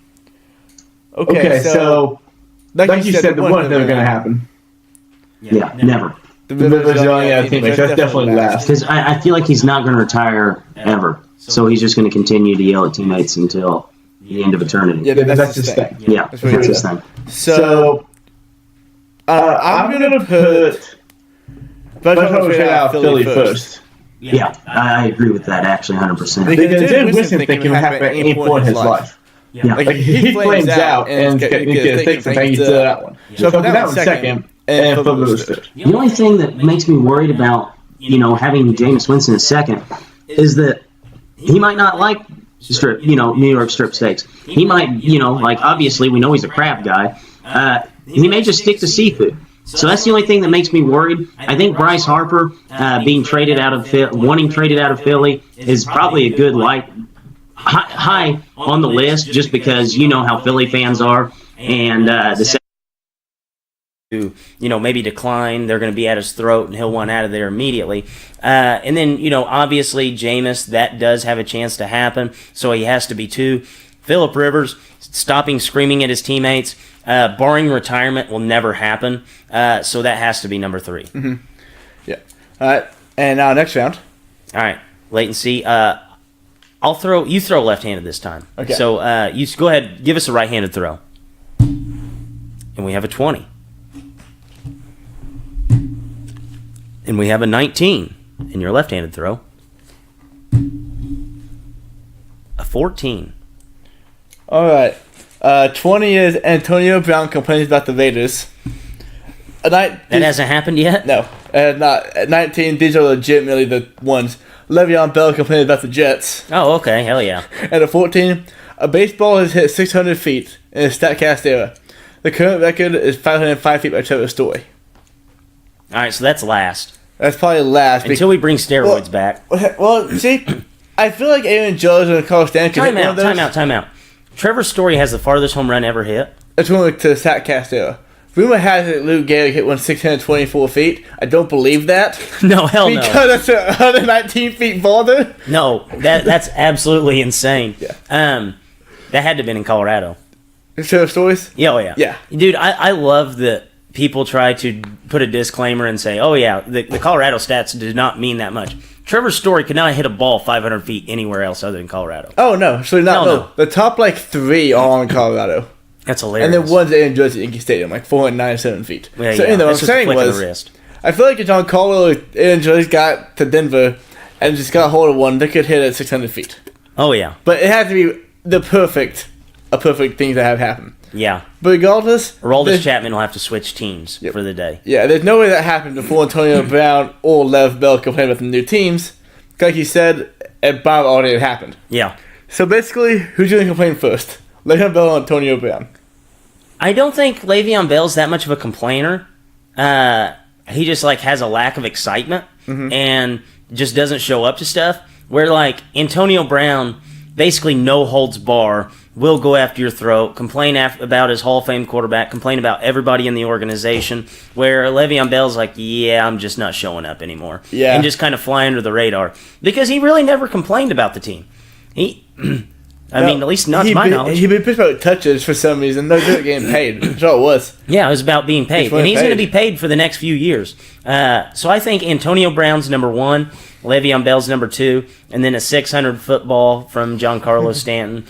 Okay, so like you said, the one's never going to happen. Yeah, never. The Rivers yelling at a teammate, that's definitely last. Because I feel like he's not going to retire ever. So he's just going to continue to yell at teammates until the end of eternity. Yeah, that's his thing. Yeah, that's his thing. So, I'm going to put Bryce Harper straight out of Philly first. Yeah, I agree with that, actually, 100%. Because James Winston think can happen at any point in his life. Yeah. Like, he flames out and gets a thing from thank you to that one. So, put that one second. And the only thing that makes me worried about, having Jameis Winston in second is that he might not like New York strip steaks. He might, obviously we know he's a crab guy. He may just stick to seafood. So that's the only thing that makes me worried. I think Bryce Harper wanting traded out of Philly is probably a good high on the list, just because you know how Philly fans are, and to maybe decline, they're going to be at his throat and he'll want out of there immediately. And then obviously Jameis, that does have a chance to happen, so he has to be 2. Phillip Rivers stopping screaming at his teammates, barring retirement, will never happen, so that has to be number 3. Mm-hmm. Yeah. All right, and now next round. All right, latency. You throw left-handed this time. Okay. So you go ahead, give us a right-handed throw, and we have a 20. And we have a 19 in your left-handed throw. A 14. All right. 20 is Antonio Brown complains about the Raiders. That hasn't happened yet? No. Not 19, these are legitimately the ones. Le'Veon Bell complains about the Jets. Oh, okay. Hell yeah. And a 14, a baseball has hit 600 feet in the StatCast era. The current record is 505 feet by Trevor Story. All right, so that's last. That's probably last. Until we bring steroids back. Well, see, I feel like Aaron Judge and Carl Stanton can hit one of those. Time out. Trevor Story has the farthest home run ever hit. It's going to the StatCast era. Rumor has it Luke Gehrig hit one 624 feet. I don't believe that. No, hell no. Because that's 119 feet farther. No, that's absolutely insane. Yeah. That had to have been in Colorado. Trevor Stories? Yeah, oh yeah. Yeah. Dude, I love that people try to put a disclaimer and say, oh yeah, the Colorado stats do not mean that much. Trevor Story could not hit a ball 500 feet anywhere else other than Colorado. Oh, no. So not. No. The top, 3 are on Colorado. That's hilarious. And then one's at Yankee Stadium, 497 feet. Yeah, so, yeah. What I'm saying was, I feel like if John Colorado and Joyce got to Denver and just got a hold of one, they could hit it at 600 feet. Oh, yeah. But it had to be a perfect thing to have happen. Yeah. But regardless... Aroldis Chapman will have to switch teams for the day. Yeah, there's no way that happened before Antonio Brown or Lev Bell complained about the new teams. Like you said, it already had happened. Yeah. So basically, who's going to complain first? Le'Veon Bell or Antonio Brown? I don't think Le'Veon Bell's that much of a complainer. He just has a lack of excitement and just doesn't show up to stuff. Where Antonio Brown, basically no holds bar, will go after your throat, complain about his Hall of Fame quarterback, complain about everybody in the organization. Where Le'Veon Bell's yeah, I'm just not showing up anymore. Yeah, and just kind of fly under the radar because he really never complained about the team. I mean, at least not to my knowledge. He'd been pissed about touches for some reason. No good at getting paid. That's all it was. Yeah, it was about being paid. And he's going to be paid for the next few years. So I think Antonio Brown's number 1, Le'Veon Bell's number 2, and then a 600 football from Giancarlo Stanton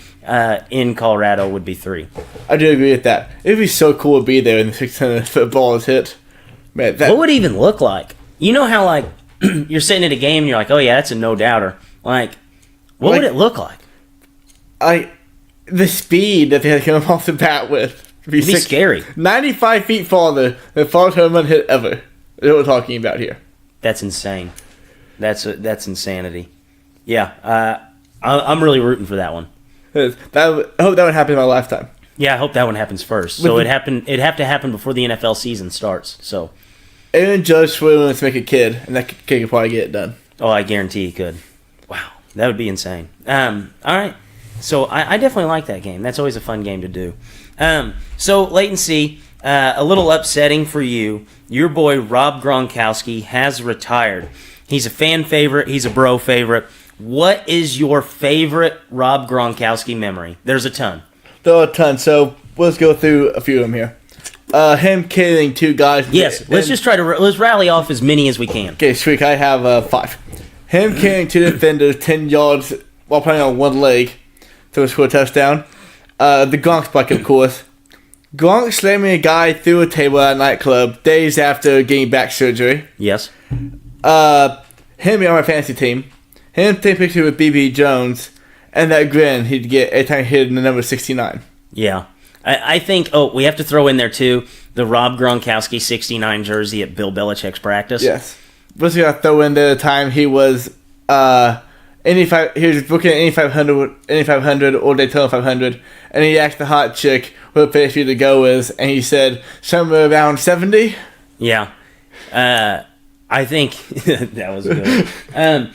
in Colorado would be 3. I do agree with that. It'd be so cool to be there when the 600 football is hit. Man, what would it even look like? You know how, like, you're sitting at a game and you're like, oh, yeah, that's a no-doubter. Like, what would it look like? The speed that they had to come off the bat with. It'd be scary. 95 feet farther than farthest home run hit ever. That's what we're talking about here. That's insane. That's insanity. Yeah, I'm really rooting for that one. I hope that would happen in my lifetime. Yeah, I hope that one happens first. So it'd have to happen before the NFL season starts. So Aaron Judge really wants to make a kid, and that kid could probably get it done. Oh, I guarantee he could. Wow, that would be insane. All right. So I definitely like that game. That's always a fun game to do. So latency, a little upsetting for you. Your boy Rob Gronkowski has retired. He's a fan favorite. He's a bro favorite. What is your favorite Rob Gronkowski memory? There's a ton. There are a ton. So let's go through a few of them here. Him killing 2 guys. Yes, let's rally off as many as we can. Okay, sweet. I have 5. Him killing 2 defenders 10 yards while playing on one leg to score a touchdown. The Gronk spike, of course. Gronk slamming a guy through a table at a nightclub days after getting back surgery. Yes. Him being on my fantasy team. Him taking a picture with BB Jones. And that grin he'd get every time he hit the number 69. Yeah. I think, we have to throw in there, too, the Rob Gronkowski 69 jersey at Bill Belichick's practice. Yes. But we got to throw in there the time he was he was booking any 500 or Daytona 500, and he asked the hot chick what place for you to go is, and he said somewhere around 70. Yeah. I think that was good.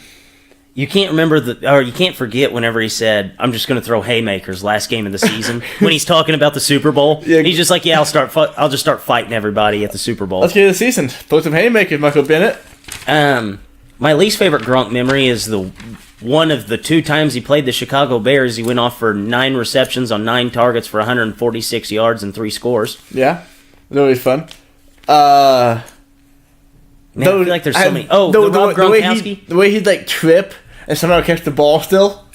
You can't you can't forget whenever he said, "I'm just going to throw haymakers" last game of the season when he's talking about the Super Bowl. Yeah. He's just like, "Yeah, I'll just start fighting everybody at the Super Bowl." Let's get the season. Throw some haymakers, Michael Bennett. My least favorite Gronk memory is one of the 2 times he played the Chicago Bears. He went off for 9 receptions on 9 targets for 146 yards and 3 scores. Yeah, that was fun. Man, I feel like there's so many. Oh, Rob Gronkowski. The way he'd like trip and somehow catch the ball still.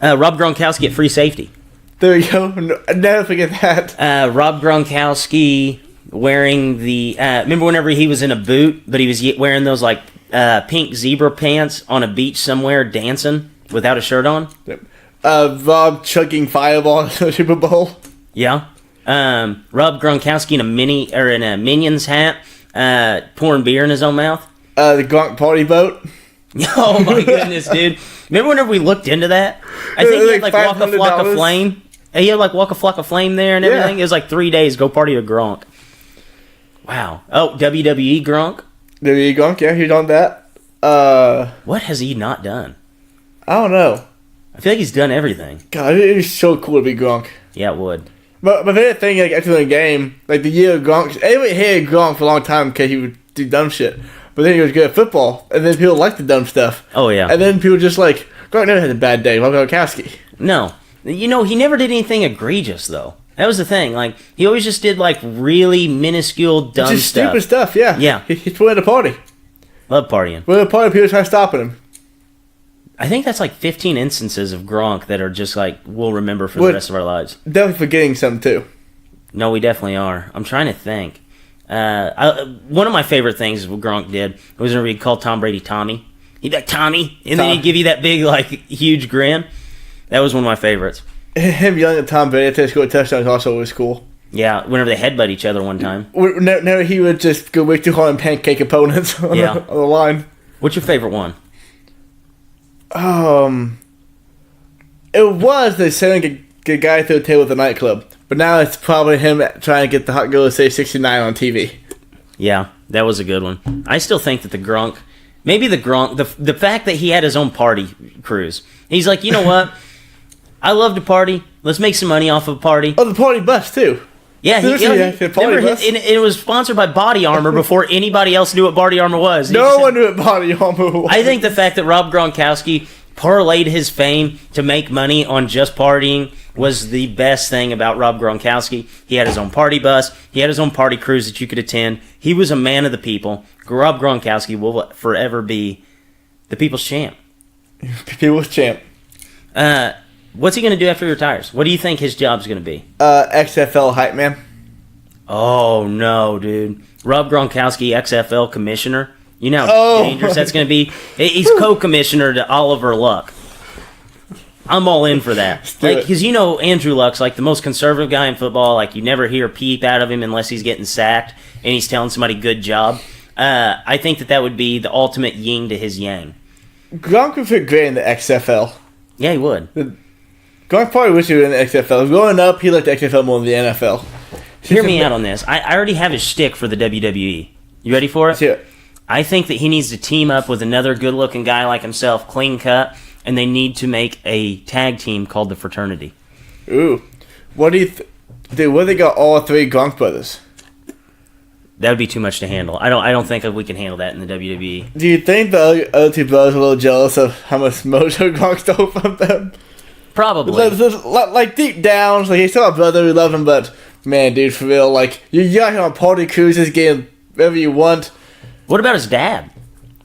Rob Gronkowski at free safety. There you go. Never forget that. Rob Gronkowski wearing the... remember whenever he was in a boot, but he was wearing those like pink zebra pants on a beach somewhere dancing without a shirt on? Yep. Rob chugging Fireball in the Super Bowl. Yeah. Rob Gronkowski in a Minions hat, pouring beer in his own mouth. The Gronk party boat. Oh my goodness, dude! Remember whenever we looked into that? I think he had like Walk a Flock of Flame. He had like Walk a Flock of Flame there and everything. Yeah. It was like 3 days. Go party with Gronk. Wow. Oh, WWE Gronk. WWE Gronk. Yeah, he's on that. What has he not done? I don't know. I feel like he's done everything. God, it is so cool to be Gronk. Yeah, it would. But my favorite thing, like after the game, like the year of Gronk, everybody hated Gronk for a long time because he would do dumb shit. But then he was good at football, and then people liked the dumb stuff. Oh, yeah. And then people just like, Gronk never had a bad day. Rob Gronkowski. No. You know, he never did anything egregious, though. That was the thing. Like, he always just did, like, really minuscule, dumb just stuff. Stupid stuff, yeah. Yeah. He's playing a party. Love partying. We're at a party, people try stopping him. I think that's like 15 instances of Gronk that are just like, we'll remember for the rest of our lives. Definitely forgetting some, too. No, we definitely are. I'm trying to think. One of my favorite things is what Gronk did was whenever he'd call Tom Brady Tommy. He'd be like, Tommy, and then he'd give you that big, like, huge grin. That was one of my favorites. Him yelling at Tom Brady to score a touchdown was also always cool. Yeah, whenever they headbutt each other one time. No, he would just go way too hard and pancake opponents on the line. What's your favorite one? It was the sending a guy through the table at the nightclub. But now it's probably him trying to get the hot girl to say 69 on TV. Yeah, that was a good one. I still think that the Gronk, the fact that he had his own party cruise. He's like, you know what? I love to party. Let's make some money off of a party. Oh, the party bus, too. Yeah, it was sponsored by Body Armor before anybody else knew what Body Armor was. No one knew what Body Armor was. I think the fact that Rob Gronkowski parlayed his fame to make money on just partying was the best thing about Rob Gronkowski. He had his own party bus. He had his own party cruise that you could attend. He was a man of the people. Rob Gronkowski will forever be the people's champ. People's champ. What's he going to do after he retires? What do you think his job's going to be? XFL hype man. Oh, no, dude. Rob Gronkowski, XFL commissioner. You know how dangerous that's going to be? He's co-commissioner to Oliver Luck. I'm all in for that. Because you know Andrew Luck's like the most conservative guy in football. Like, you never hear a peep out of him unless he's getting sacked and he's telling somebody good job. I think that would be the ultimate yin to his yang. Gronk would fit great in the XFL. Yeah, he would. Gronk probably wish he was in the XFL. Growing up, he liked the XFL more than the NFL. Hear me out on this. I already have his shtick for the WWE. You ready for it? Yeah. I think that he needs to team up with another good-looking guy like himself, clean cut, and they need to make a tag team called the Fraternity. Ooh. What do you dude, what if they got all three Gronk brothers? That would be too much to handle. I don't think we can handle that in the WWE. Do you think the other two brothers are a little jealous of how much mojo Gronk stole from them? Probably. Like deep down, like he's still a brother, we love him, but man, dude, for real, like you got on party cruises, getting whatever you want. What about his dad?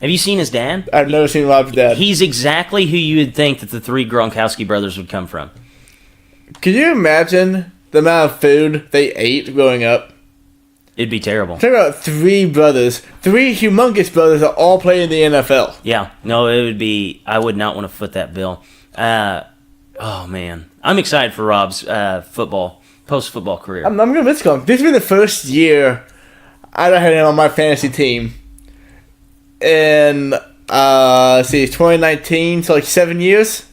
Have you seen his dad? I've never seen Rob's dad. He's exactly who you would think that the three Gronkowski brothers would come from. Could you imagine the amount of food they ate growing up? It'd be terrible. Talk about three brothers, three humongous brothers that all play in the NFL. Yeah, no, it would be. I would not want to foot that bill. Oh man, I'm excited for Rob's post-football career. I'm gonna miss Gronk. This will be the first year I had him on my fantasy team. In 2019, so like 7 years.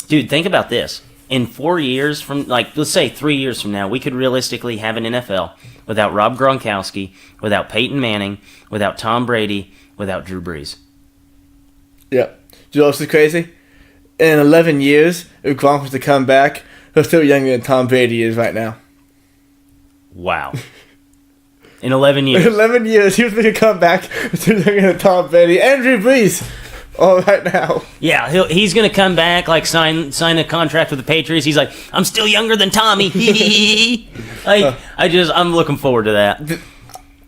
Dude, think about this. In 4 years from, like, let's say 3 years from now, we could realistically have an NFL without Rob Gronkowski, without Peyton Manning, without Tom Brady, without Drew Brees. Yeah. Do you know what's crazy? In 11 years, if Gronk was to come back, he's still younger than Tom Brady is right now. Wow. In 11 years. In 11 years, he was going to come back still younger than Tom Brady and Drew Brees. All right now. Yeah, he's going to come back, like sign a contract with the Patriots. He's like, I'm still younger than Tommy. I'm looking forward to that.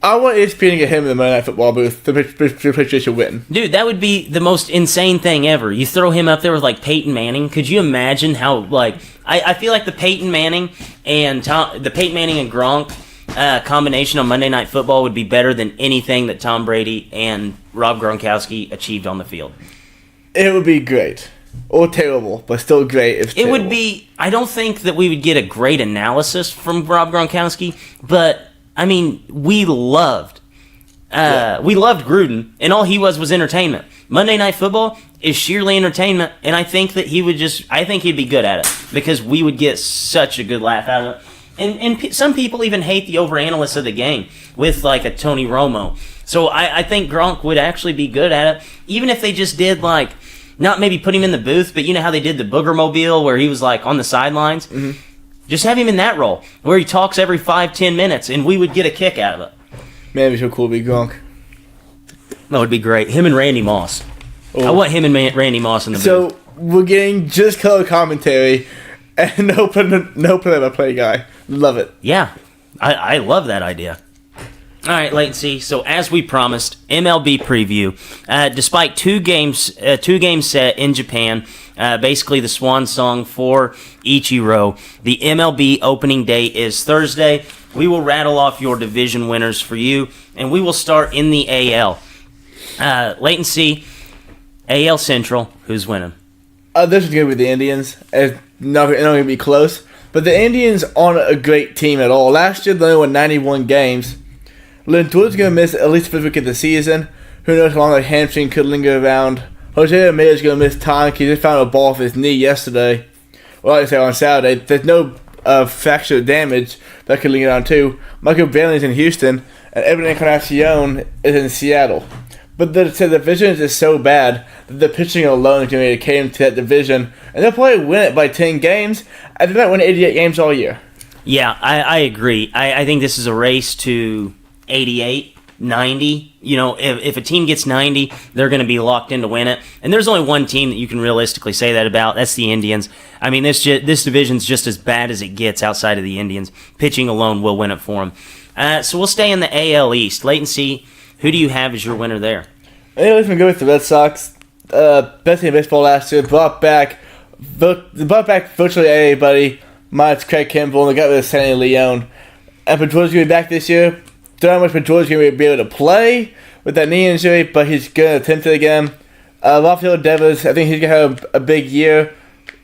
I want ESPN to get him in the Monday Night Football booth. The Patriots should win. Dude, that would be the most insane thing ever. You throw him up there with, like, Peyton Manning. Could you imagine how, like... I feel like the Peyton Manning and Gronk combination on Monday Night Football would be better than anything that Tom Brady and Rob Gronkowski achieved on the field. It would be great. Or terrible, but still great. It would be... I don't think that we would get a great analysis from Rob Gronkowski, but... I mean, we loved Gruden, and all he was entertainment. Monday Night Football is sheerly entertainment, and I think that I think he'd be good at it, because we would get such a good laugh out of it. And some people even hate the overanalyst of the game with, like, a Tony Romo. So I think Gronk would actually be good at it, even if they just did, like, not maybe put him in the booth, but you know how they did the Booger Mobile, where he was, like, on the sidelines? Mm-hmm. Just have him in that role, where he talks every 5-10 minutes, and we would get a kick out of it. Man, it'd be so cool to be Gronk. That would be great. Him and Randy Moss. Oh. I want him and Randy Moss in the booth. So, we're getting just color commentary, and no play-by-play guy. Love it. Yeah, I love that idea. All right, latency. So as we promised, MLB preview. Despite two games set in Japan, basically the swan song for Ichiro, the MLB opening day is Thursday. We will rattle off your division winners for you, and we will start in the AL. Latency, AL Central. Who's winning? This is going to be the Indians. It's not going to be close. But the Indians aren't a great team at all. Last year, they only won 91 games. Lindor's going to miss at least 5 weeks of the season. Who knows how long that hamstring could linger around. Jose Ramirez is going to miss time because he just found a ball off his knee yesterday. Well, like I said, on Saturday. There's no fracture damage that could linger on too. Michael Brantley's in Houston, and Edwin Encarnacion is in Seattle. But the division is just so bad that the pitching alone is going to carry him to that division. And they'll probably win it by 10 games, and they might win 88 games all year. Yeah, I agree. I think this is a race to 88. 90, if a team gets 90, they're going to be locked in to win it. And there's only one team that you can realistically say that about. That's the Indians. I mean, this division's just as bad as it gets outside of the Indians. Pitching alone will win it for them. So we'll stay in the AL East. Wait and see. Who do you have as your winner there? Anyways, we go with the Red Sox. Best team in baseball last year. Brought back virtually everybody, minus Craig Kimbrell, and they got rid of Sandy Leone. And Pedroia's going to be back this year. Don't know how much Pedroia's going to be able to play with that knee injury, but he's going to attempt it again. Rafael Devers, I think he's going to have a big year.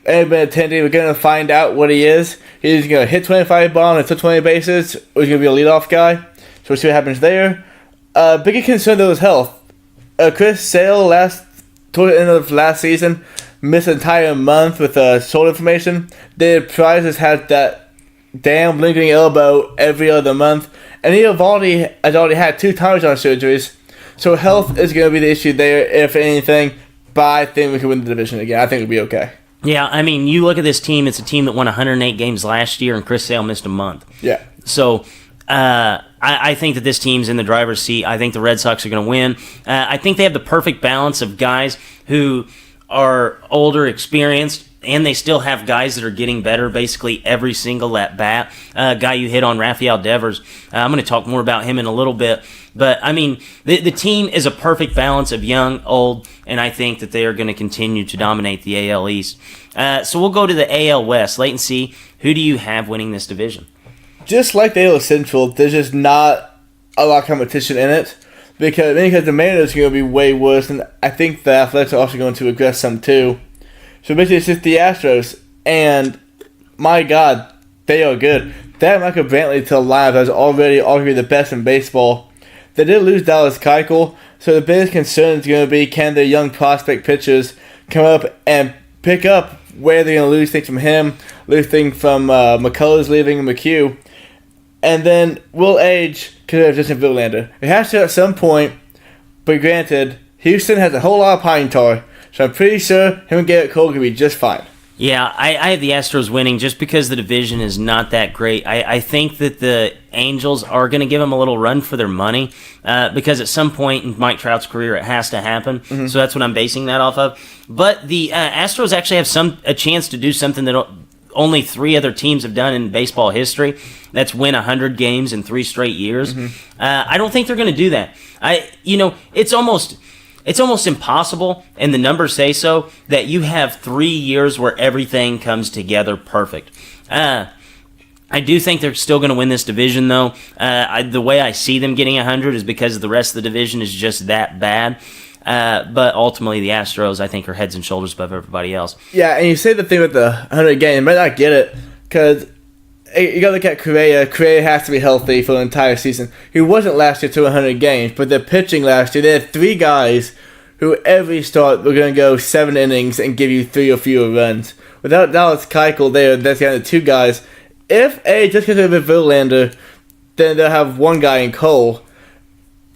Ain't been attending. We're going to find out what he is. He's going to hit 25 bombs and steal 20 bases, or he's going to be a leadoff guy. So we'll see what happens there. Bigger concern though is health. Chris Sale toward the end of last season missed an entire month with shoulder inflammation. David Price has had that damn lingering elbow every other month, and he has already had 2 tires on surgeries. So health is going to be the issue there, if anything. But I think we can win the division again. I think we'll be okay. Yeah, I mean, you look at this team. It's a team that won 108 games last year, and Chris Sale missed a month. Yeah. So I think that this team's in the driver's seat. I think the Red Sox are going to win. I think they have the perfect balance of guys who are older, experienced, and they still have guys that are getting better basically every single at bat. Guy you hit on, Rafael Devers. I'm going to talk more about him in a little bit. But, I mean, the team is a perfect balance of young, old, and I think that they are going to continue to dominate the AL East. So we'll go to the AL West. Wait and see, who do you have winning this division? Just like the AL Central, there's just not a lot of competition in it. Because the Mariners are going to be way worse, and I think the Athletics are also going to regress some too. So basically, it's just the Astros, and my God, they are good. They had Michael Brantley to the lineup that was already arguably the best in baseball. They did lose Dallas Keuchel, so the biggest concern is going to be can their young prospect pitchers come up and pick up where they're going to lose things from him, lose things from McCullers leaving McHugh, and then will age because of Justin Verlander. It has to at some point, but granted, Houston has a whole lot of pine tar, so I'm pretty sure him and Garrett Cole could be just fine. Yeah, I have the Astros winning just because the division is not that great. I think that the Angels are going to give them a little run for their money because at some point in Mike Trout's career it has to happen. Mm-hmm. So that's what I'm basing that off of. But the Astros actually have a chance to do something that only 3 other teams have done in baseball history. That's win 100 games in 3 straight years. Mm-hmm. I don't think they're going to do that. It's almost impossible, and the numbers say so, that you have 3 years where everything comes together perfect. I do think they're still going to win this division, though. The way I see them getting 100 is because the rest of the division is just that bad. But ultimately, the Astros, I think, are heads and shoulders above everybody else. Yeah, and you say the thing with the 100 games, you might not get it, because you got to look at Correa. Correa has to be healthy for the entire season. He wasn't last year to 100 games, but the pitching last year, they had 3 guys who every start were going to go 7 innings and give you 3 or fewer runs. Without Dallas Keuchel there, that's kind of 2 guys. If just because of Verlander, then they'll have 1 guy in Cole.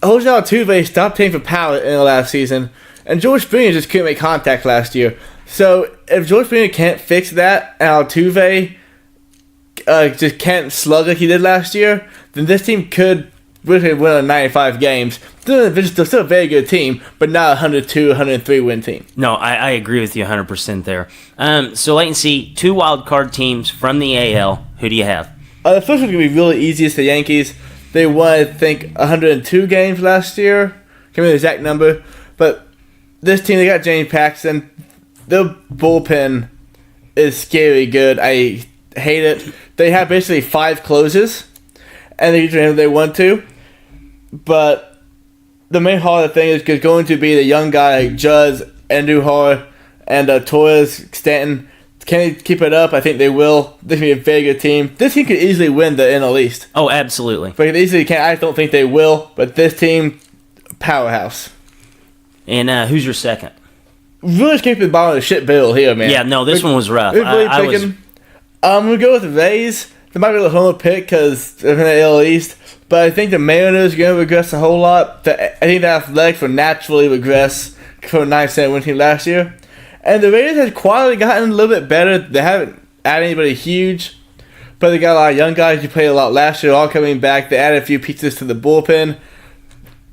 Jose Altuve stopped hitting for power in the last season, and George Springer just couldn't make contact last year. So if George Springer can't fix that, and Altuve just can't slug like he did last year, then this team could really win 95 games. They're still a very good team, but not a 102, 103 win team. No, I agree with you 100% there. So wait and see, 2 wild card teams from the AL. Who do you have? The first one's going to be really easy. It's the Yankees. They won, I think, 102 games last year. Can't remember the exact number. But this team, they got James Paxton. Their bullpen is scary good. I hate it. They have basically 5 closes, and they usually they want to. But the main hard thing is going to be the young guy like Judge, Andujar, and Torres, Stanton. Can they keep it up? I think they will. This will be a very good team. This team could easily win the NL East. Oh, absolutely. But they easily can. I don't think they will. But this team, powerhouse. And who's your second? Really escaped the bottom of the shit bill here, man. Yeah, no, this one was rough. I'm gonna go with the Rays. They might be a little homer pick because they're in the AL East. But I think the Mariners are going to regress a whole lot. I think the Athletics will naturally regress from a 9% win team last year. And the Raiders have quietly gotten a little bit better. They haven't added anybody huge, but they got a lot of young guys who played a lot last year, all coming back. They added a few pieces to the bullpen.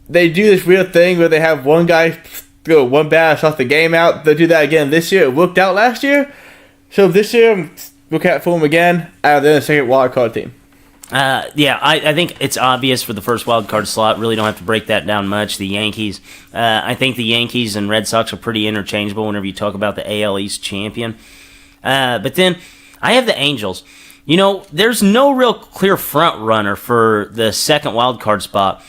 they do this weird thing where they have one guy go one bad shot the game out. They'll do that again this year. It worked out last year. So this year, look out for them again. They're the second wild card team. I think it's obvious for the first wild card slot. Really don't have to break that down much. The Yankees. I think the Yankees and Red Sox are pretty interchangeable whenever you talk about the AL East champion. But then I have the Angels. There's no real clear front runner for the second wild card spot.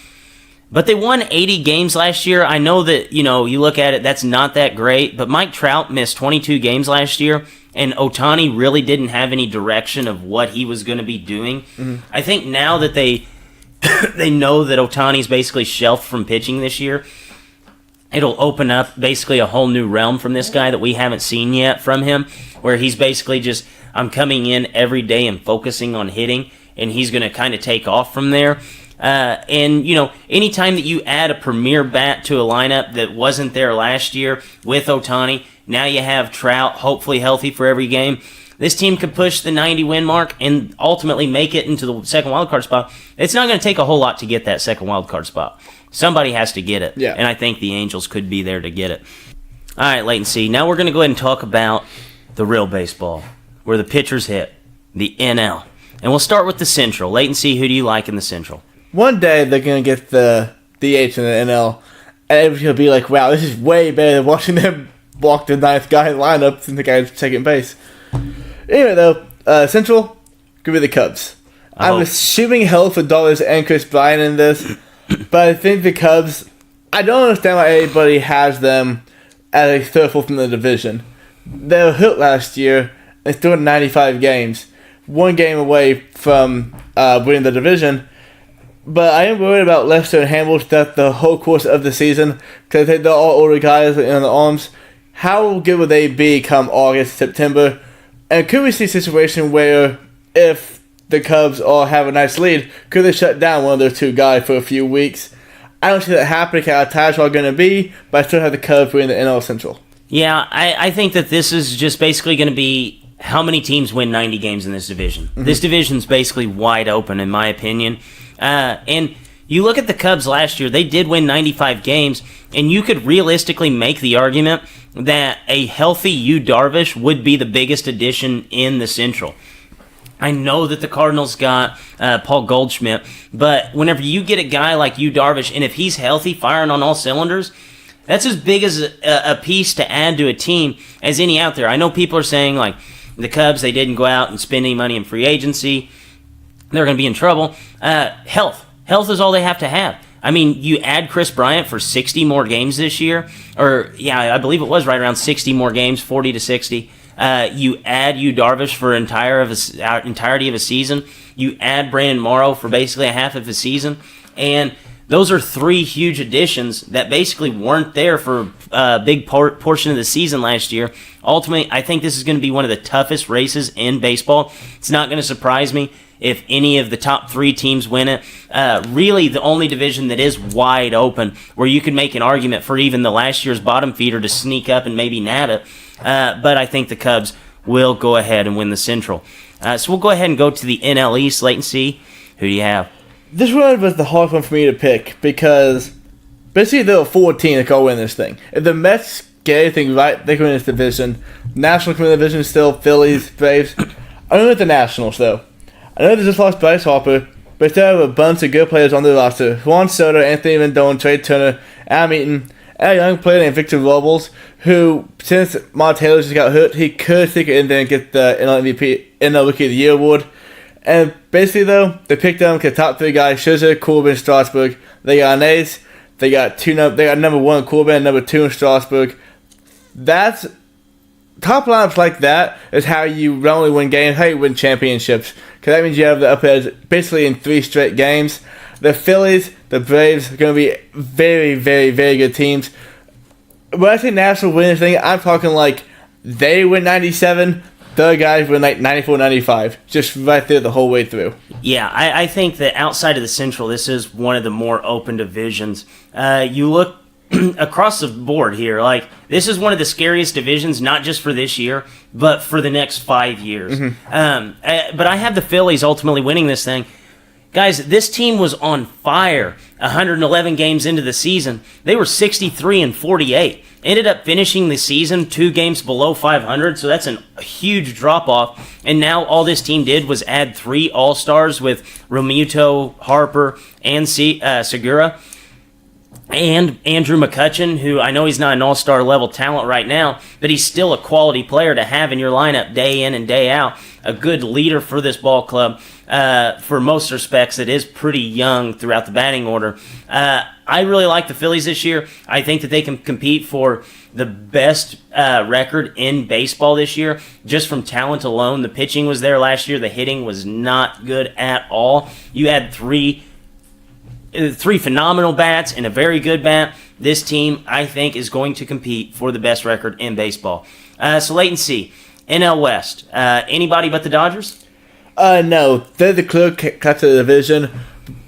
But they won 80 games last year. I know that, you look at it, that's not that great. But Mike Trout missed 22 games last year, and Ohtani really didn't have any direction of what he was going to be doing. Mm-hmm. I think now that they know that Ohtani's basically shelved from pitching this year, it'll open up basically a whole new realm from this guy that we haven't seen yet from him, where he's basically just, I'm coming in every day and focusing on hitting, and he's going to kind of take off from there. Anytime that you add a premier bat to a lineup that wasn't there last year with Ohtani, now you have Trout, hopefully healthy for every game. This team could push the 90-win mark and ultimately make it into the second wildcard spot. It's not going to take a whole lot to get that second wildcard spot. Somebody has to get it, and I think the Angels could be there to get it. All right, Leighton C. Now we're going to go ahead and talk about the real baseball, where the pitchers hit, the NL. And we'll start with the Central. Leighton C., who do you like in the Central? One day they're going to get the DH in the NL, and everybody's going to be like, wow, this is way better than watching them walk the ninth guy lineup and the guy's second base. Anyway, though, Central, give me the Cubs. I'm assuming hell for dollars and Chris Bryant in this, but I think the Cubs, I don't understand why anybody has them as a third, fourth in the division. They were hurt last year, they still had 95 games, one game away from winning the division. But I am worried about Lester and Hamels that the whole course of the season, because they're all older guys in the arms. How good will they be come August, September? And could we see a situation where if the Cubs all have a nice lead, could they shut down one of their two guys for a few weeks? I don't see that happening. How tired are going to be, but I still have the Cubs winning the NL Central. Yeah, I think that this is just basically going to be how many teams win 90 games in this division. Mm-hmm. This division's basically wide open, in my opinion. And you look at the Cubs last year, they did win 95 games, and you could realistically make the argument that a healthy Yu Darvish would be the biggest addition in the Central. I know that the Cardinals got Paul Goldschmidt, but whenever you get a guy like Yu Darvish, and if he's healthy, firing on all cylinders, that's as big as a piece to add to a team as any out there. I know people are saying, like, the Cubs, they didn't go out and spend any money in free agency. They're going to be in trouble. Health is all they have to have. I mean, you add Chris Bryant for 60 more games this year, I believe it was right around 60 more games, 40 to 60. You add Yu Darvish for entirety of a season. You add Brandon Morrow for basically a half of a season, and those are three huge additions that basically weren't there for a big portion of the season last year. Ultimately, I think this is going to be one of the toughest races in baseball. It's not going to surprise me if any of the top three teams win it. Really, the only division that is wide open, where you could make an argument for even the last year's bottom feeder to sneak up and maybe nab it. But I think the Cubs will go ahead and win the Central. So we'll go ahead and go to the NL East. Leighton C., who do you have? This one was the hard one for me to pick, because basically there are 4 teams that can win this thing. If the Mets get anything right, they can win this division. Nationals can win the division still, Phillies, Braves. I don't know the Nationals, though. I know they just lost Bryce Harper, but they still have a bunch of good players on their roster. Juan Soto, Anthony Rendon, Trey Turner, Adam Eaton, and a young player named Victor Robles, who, since Mark Taylor just got hurt, he could stick it in there and get the NL MVP, NL Rookie of the Year award. And basically, though, they picked them because top 3 guys, Scherzer, Corbin, Strasburg. They got an ace. They got number 1 Corbin and number 2 in Strasburg. That's top lineups like that is how you not only win games, how you win championships. Because that means you have the upper edge basically in 3 straight games. The Phillies, the Braves are going to be very, very, very good teams. When I say National win this thing, I'm talking like they win 97. The other guys win like 94, 95. Just right there the whole way through. Yeah, I think that outside of the Central, this is one of the more open divisions. You look across the board here, like, this is one of the scariest divisions, not just for this year, but for the next 5 years. Mm-hmm. But I have the Phillies ultimately winning this thing. Guys, this team was on fire 111 games into the season. They were 63-48. Ended up finishing the season 2 games below 500, so that's a huge drop-off. And now all this team did was add 3 All-Stars with Romuto, Harper, and Segura. And Andrew McCutcheon, who I know he's not an all-star level talent right now, but he's still a quality player to have in your lineup day in and day out. A good leader for this ball club. For most respects, it is pretty young throughout the batting order. I really like the Phillies this year. I think that they can compete for the best record in baseball this year, just from talent alone. The pitching was there last year. The hitting was not good at all. You had three phenomenal bats and a very good bat. This team, I think, is going to compete for the best record in baseball. So wait and see. NL West. Anybody but the Dodgers? No. They're the clear cut to the division.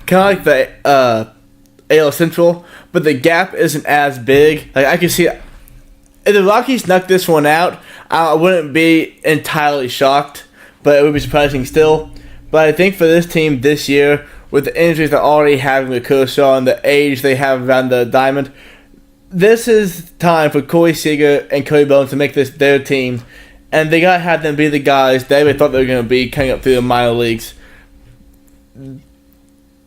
Kind of like the AL Central, but the gap isn't as big. Like, I can see if the Rockies snuck this one out, I wouldn't be entirely shocked, but it would be surprising still. But I think for this team this year, with the injuries they're already having with Kershaw and the age they have around the diamond, this is time for Corey Seager and Cody Bones to make this their team, and they gotta have them be the guys they thought they were gonna be coming up through the minor leagues.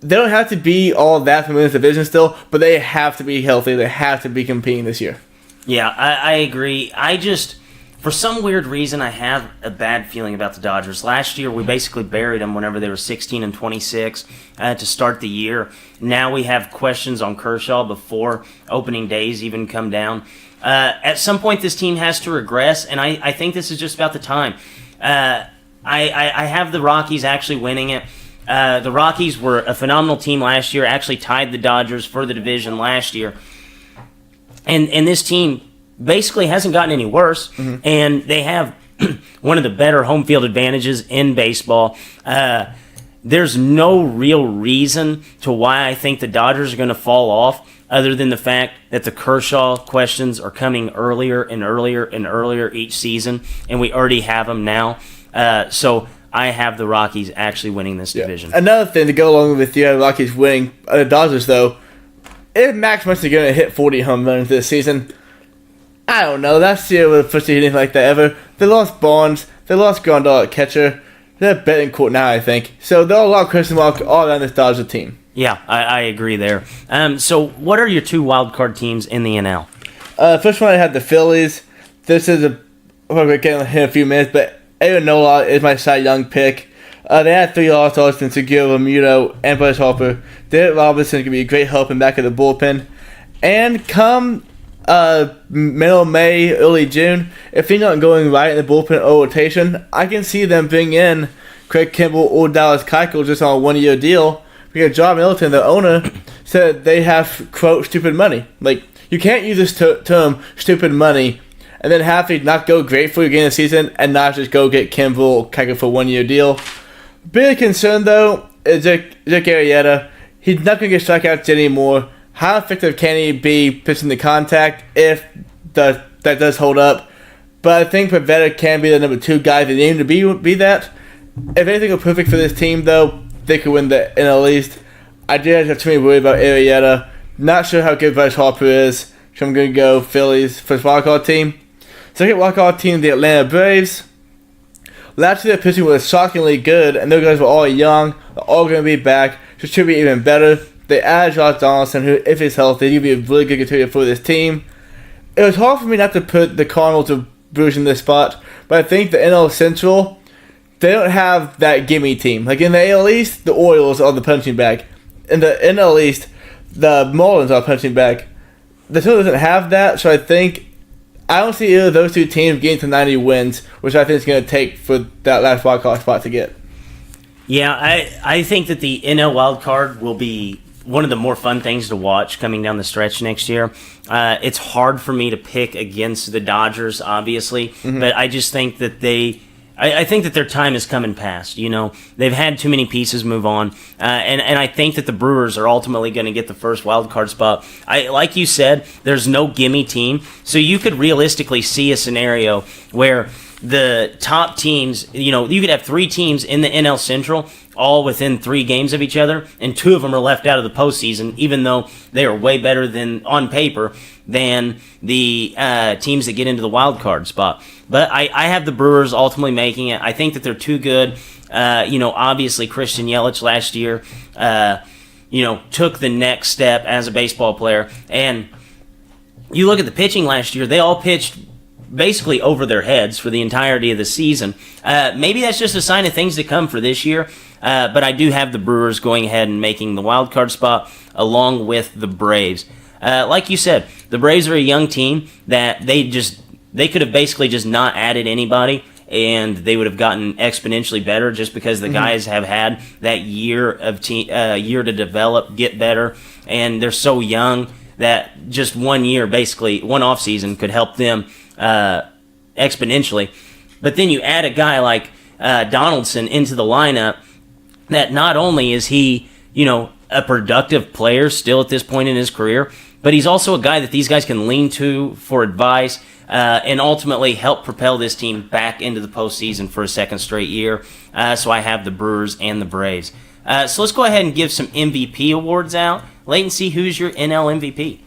They don't have to be all that to win this division still, but they have to be healthy. They have to be competing this year. Yeah, I agree. For some weird reason, I have a bad feeling about the Dodgers. Last year, we basically buried them whenever they were 16-26 to start the year. Now we have questions on Kershaw before opening days even come down. At some point, this team has to regress, and I think this is just about the time. I have the Rockies actually winning it. The Rockies were a phenomenal team last year, actually tied the Dodgers for the division last year. And this team basically hasn't gotten any worse, and they have one of the better home field advantages in baseball. There's no real reason to why I think the Dodgers are going to fall off, other than the fact that the Kershaw questions are coming earlier and earlier and earlier each season, and we already have them now. So I have the Rockies actually winning this division. Another thing to go along with the Rockies winning, the Dodgers though, if Max Muncy going to hit 40 home runs this season, I don't know. That's the year with the anything like that ever. They lost Barnes. They lost Grandal at catcher. They're betting court now, I think. So there are a lot of question marks all around this Dodger team. Yeah, I agree there. So what are your 2 wild card teams in the NL? First one I had the Phillies. This is we're getting in a few minutes, but Aaron Nola is my Cy Young pick. They had 3 All-Stars in Segura, Romuto, and Bryce Harper. Derek Robinson can be a great help in back of the bullpen. And come middle of May, early June, if they're not going right in the bullpen or rotation, I can see them bring in Craig Kimbrell or Dallas Keuchel just on a 1-year deal, because John Middleton, the owner, said they have, quote, stupid money. Like, you can't use this term, stupid money, and then have to not go great for you again this season and not just go get Kimbrell or Keuchel for a 1-year deal. Big concern, though, is Jake Arrieta. He's not going to get strikeouts anymore. How effective can he be pitching the contact if that does hold up? But I think Pivetta can be the number 2 guy. They need him to be that. If anything was perfect for this team, though, they could win the NL East. I did have too many worries about Arrieta. Not sure how good Bryce Harper is. So I'm going to go Phillies first wildcard team. Second wildcard team, the Atlanta Braves. Last year, their pitching was shockingly good, and those guys were all young. They're all going to be back. So it should be even better. They added Josh Donaldson, who, if he's healthy, he'll be a really good contributor for this team. It was hard for me not to put the Cardinals or Brewers in this spot, but I think the NL Central, they don't have that gimme team. Like in the AL East, the Orioles are the punching bag. In the NL East, the Marlins are punching bag. The Central doesn't have that, so I don't see either of those 2 teams getting to 90 wins, which I think is going to take for that last wildcard spot to get. Yeah, I think that the NL wildcard will be one of the more fun things to watch coming down the stretch next year. It's hard for me to pick against the Dodgers, obviously, but I just think that I think that their time is coming past. You know, they've had too many pieces move on, and I think that the Brewers are ultimately going to get the first wild card spot. Like you said, there's no gimme team, so you could realistically see a scenario where the top teams, you could have 3 teams in the NL Central all within 3 games of each other, and 2 of them are left out of the postseason, even though they are way better than on paper than the teams that get into the wild card spot. But I have the Brewers ultimately making it. I think that they're too good. Obviously Christian Yelich last year, took the next step as a baseball player. And you look at the pitching last year, they all pitched basically over their heads for the entirety of the season. Maybe that's just a sign of things to come for this year. But I do have the Brewers going ahead and making the wild card spot along with the Braves. Like you said, the Braves are a young team that they could have basically just not added anybody, and they would have gotten exponentially better just because the guys have had that year to develop, get better, and they're so young that just 1 year, basically one offseason, could help them exponentially. But then you add a guy like Donaldson into the lineup that not only is he, a productive player still at this point in his career, but he's also a guy that these guys can lean to for advice and ultimately help propel this team back into the postseason for a second straight year. So I have the Brewers and the Braves. So let's go ahead and give some MVP awards out. Leighton, see who's your NL MVP.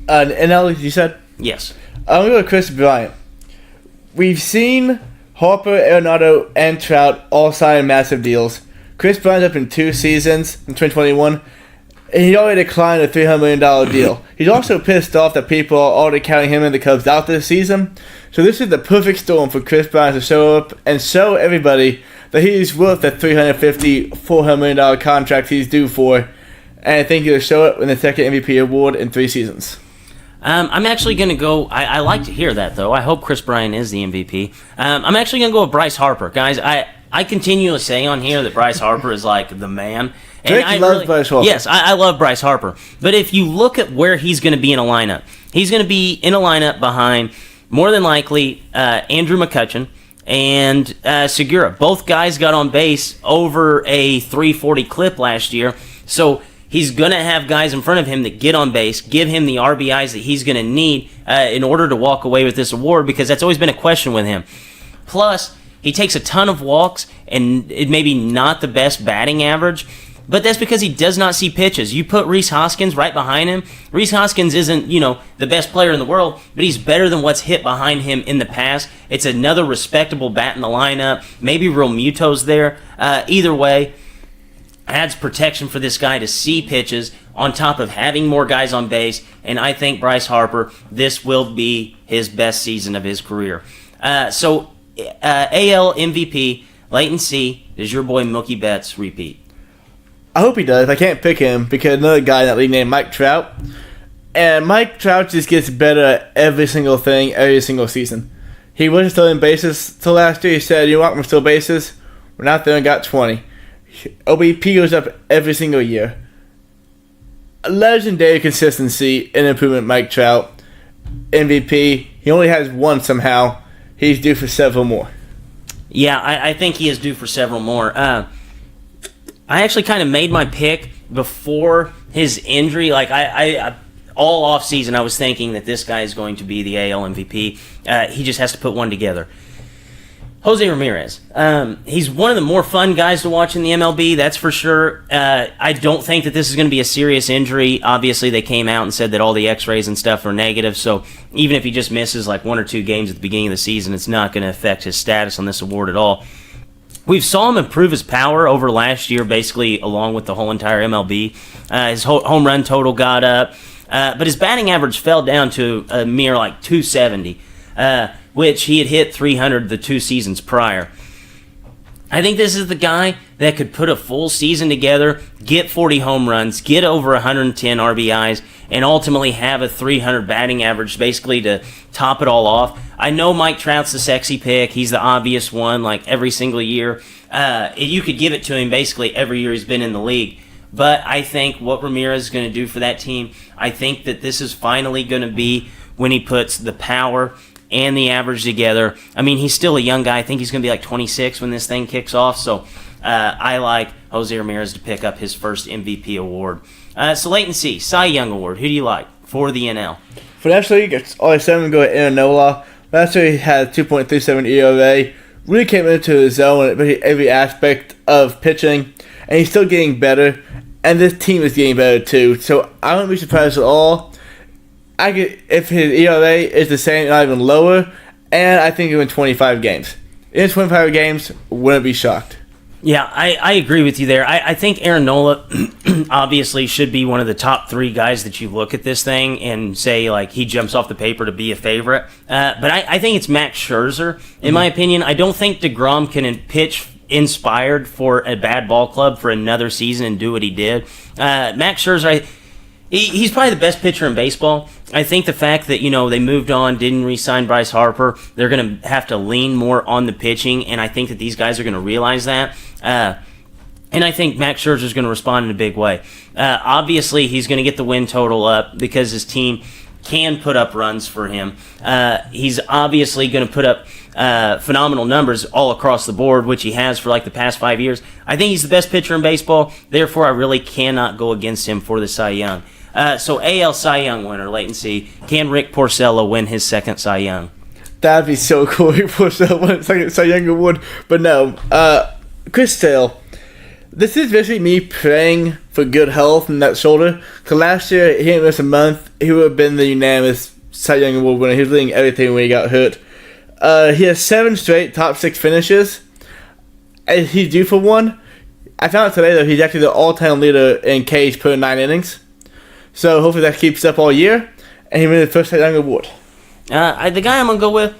NL, you said? Yes. I'm going to go with Chris Bryant. We've seen Harper, Arenado, and Trout all sign massive deals. Chris Bryant's up in 2 seasons in 2021, and he already declined a $300 million deal. He's also pissed off that people are already counting him and the Cubs out this season. So this is the perfect storm for Chris Bryant to show up and show everybody that he's worth the $350, $400 million contract he's due for. And I think he'll show up in the second MVP award in 3 seasons. I'm actually going to go... I like to hear that, though. I hope Chris Bryant is the MVP. I'm actually going to go with Bryce Harper. Guys, I continually say on here that Bryce Harper is like the man. And I love Bryce Harper. Yes, I love Bryce Harper. But if you look at where he's going to be in a lineup, he's going to be in a lineup behind, more than likely, Andrew McCutchen and Segura. Both guys got on base over a 340 clip last year. So he's going to have guys in front of him that get on base, give him the RBIs that he's going to need in order to walk away with this award, because that's always been a question with him. Plus, he takes a ton of walks, and it may be not the best batting average, but that's because he does not see pitches. You put Rhys Hoskins right behind him. Rhys Hoskins isn't, the best player in the world, but he's better than what's hit behind him in the past. It's another respectable bat in the lineup. Maybe Real Muto's there. Either way, adds protection for this guy to see pitches on top of having more guys on base, and I think Bryce Harper, this will be his best season of his career. So AL MVP, Leighton C., does your boy Mookie Betts repeat? I hope he does. I can't pick him because another guy in that league named Mike Trout. And Mike Trout just gets better at every single thing, every single season. He wasn't stealing bases till last year. He said, "You want me to steal bases?" Went out there and got 20. OBP goes up every single year. A legendary consistency and improvement, Mike Trout. MVP. He only has 1 somehow. He's due for several more. Yeah, I think he is due for several more. I actually kind of made my pick before his injury. Like, I all off season, I was thinking that this guy is going to be the AL MVP. He just has to put one together. Jose Ramirez. He's one of the more fun guys to watch in the MLB, that's for sure. I don't think that this is going to be a serious injury. Obviously, they came out and said that all the x-rays and stuff are negative, so even if he just misses like 1 or 2 games at the beginning of the season, it's not going to affect his status on this award at all. We've saw him improve his power over last year, basically along with the whole entire MLB. His home run total got up, but his batting average fell down to a mere like 270, which he had hit 300 the 2 seasons prior. I think this is the guy that could put a full season together, get 40 home runs, get over 110 RBIs, and ultimately have a 300 batting average basically to top it all off. I know Mike Trout's the sexy pick. He's the obvious one, like every single year. You could give it to him basically every year he's been in the league. But I think what Ramirez is going to do for that team, I think that this is finally going to be when he puts the power and the average together. I mean, he's still a young guy. I think he's going to be like 26 when this thing kicks off. So I like Jose Ramirez to pick up his first MVP award. So Leighton C., Cy Young Award. Who do you like for the NL? For National League, it's always 7 go to Aaron Nola. Last year he had 2.37 ERA. Really came into his zone in every aspect of pitching, and he's still getting better. And this team is getting better too. So I wouldn't be surprised at all. If his ERA is the same, not even lower, and I think he win 25 games. In 25 games, wouldn't be shocked. Yeah, I agree with you there. I think Aaron Nola obviously should be one of the top 3 guys that you look at this thing and say, like, he jumps off the paper to be a favorite. But I think it's Max Scherzer, in my opinion. I don't think DeGrom can pitch inspired for a bad ball club for another season and do what he did. Max Scherzer, he's probably the best pitcher in baseball. I think the fact that, they moved on, didn't re-sign Bryce Harper, they're going to have to lean more on the pitching, and I think that these guys are going to realize that. And I think Max Scherzer is going to respond in a big way. Obviously, he's going to get the win total up because his team can put up runs for him. He's obviously going to put up phenomenal numbers all across the board, which he has for like the past 5 years. I think he's the best pitcher in baseball. Therefore, I really cannot go against him for the Cy Young. So AL Cy Young winner, Leighton C. Can Rick Porcello win his second Cy Young? That'd be so cool. Rick Porcello won his second Cy Young award. But no, Chris Sale. This is basically me praying for good health in that shoulder. Because last year, he didn't miss a month. He would have been the unanimous Cy Young award winner. He was leading everything when he got hurt. He has 7 straight top 6 finishes. And he's due for one. I found out today that he's actually the all-time leader in Ks per 9 innings. So hopefully that keeps up all year. And he wins the first Cy Young award. The guy I'm going to go with,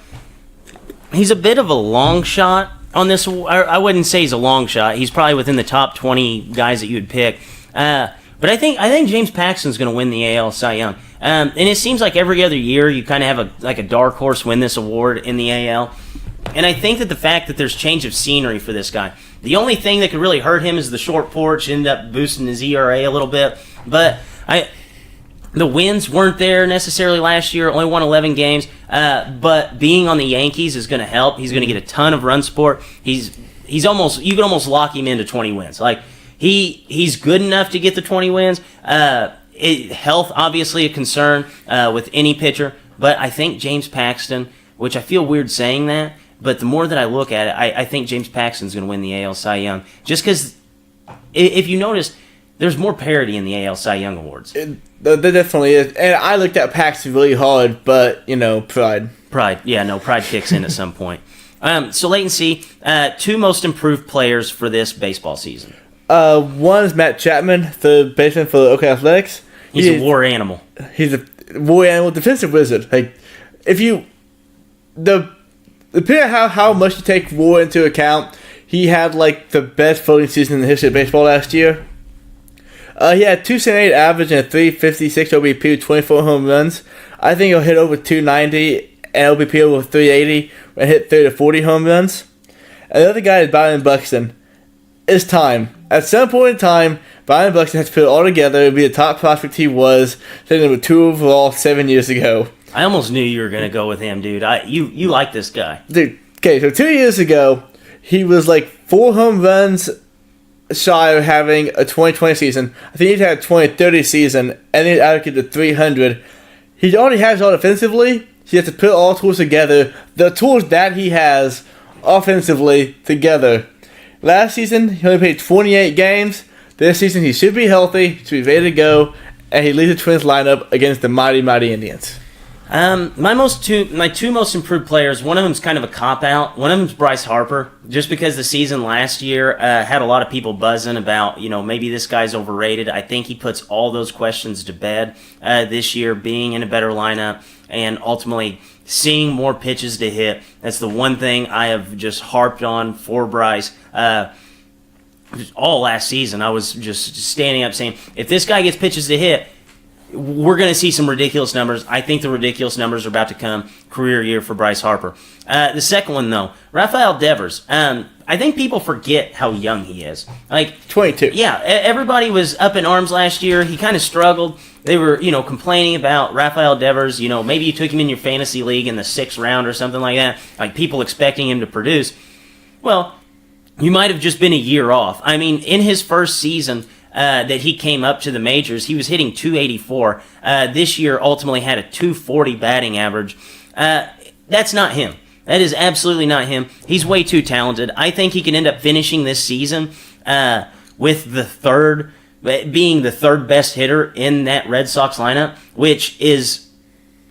he's a bit of a long shot on this. I wouldn't say he's a long shot. He's probably within the top 20 guys that you would pick. But I think James Paxton's going to win the AL Cy Young. And it seems like every other year you kind of have a dark horse win this award in the AL. And I think that the fact that there's change of scenery for this guy, the only thing that could really hurt him is the short porch, end up boosting his ERA a little bit. But the wins weren't there necessarily last year, only won 11 games. But being on the Yankees is going to help. He's going to get a ton of run support. You can almost lock him into 20 wins. Like he's good enough to get the 20 wins. Health obviously a concern with any pitcher, but I think James Paxton, which I feel weird saying that, but the more that I look at it, I think James Paxton's going to win the AL Cy Young. Just because, if you notice, there's more parity in the AL Cy Young awards. There definitely is. And I looked at Paxton really hard, but, pride. Pride. Yeah, no, pride kicks in at some point. So, Leighton C., 2 most improved players for this baseball season. One is Matt Chapman, the baseman for the Oakland Athletics. He's a war animal. He's a war animal defensive wizard. Like, depending on how much you take war into account, he had, the best fielding season in the history of baseball last year. He had 278 average and a 356 OBP with 24 home runs. I think he'll hit over 290 and OBP over 380 and hit 30 to 40 home runs. And the other guy is Byron Buxton. It's time. At some point in time, Byron Buxton has to put it all together and be the top prospect he was, sitting number 2 overall 7 years ago. I almost knew you were going to go with him, dude. You like this guy. Dude, okay, so 2 years ago, he was 4 home runs shy of having a 2020 season. I think he's had a 2030 season, and he's allocated to 300. He already has all offensively. He has to put all tools together. The tools that he has offensively together. Last season, he only played 28 games. This season, he should be healthy, should be ready to go, and he leads the Twins lineup against the mighty, mighty Indians. My 2 most improved players, one of them's kind of a cop-out. One of them's Bryce Harper, just because the season last year had a lot of people buzzing about, maybe this guy's overrated. I think he puts all those questions to bed this year, being in a better lineup and ultimately seeing more pitches to hit. That's the one thing I have just harped on for Bryce. All last season, I was just standing up saying, if this guy gets pitches to hit, we're going to see some ridiculous numbers. I think the ridiculous numbers are about to come. Career year for Bryce Harper. The second one, though, Rafael Devers. I think people forget how young he is. 22. Yeah, everybody was up in arms last year. He kind of struggled. They were, complaining about Rafael Devers. Maybe you took him in your fantasy league in the 6th round or something like that. People expecting him to produce. Well, you might have just been a year off. I mean, in his first season that he came up to the majors, he was hitting 284. This year ultimately had a 240 batting average. That's not him. That is absolutely not him. He's way too talented. I think he can end up finishing this season with being the third best hitter in that Red Sox lineup, which is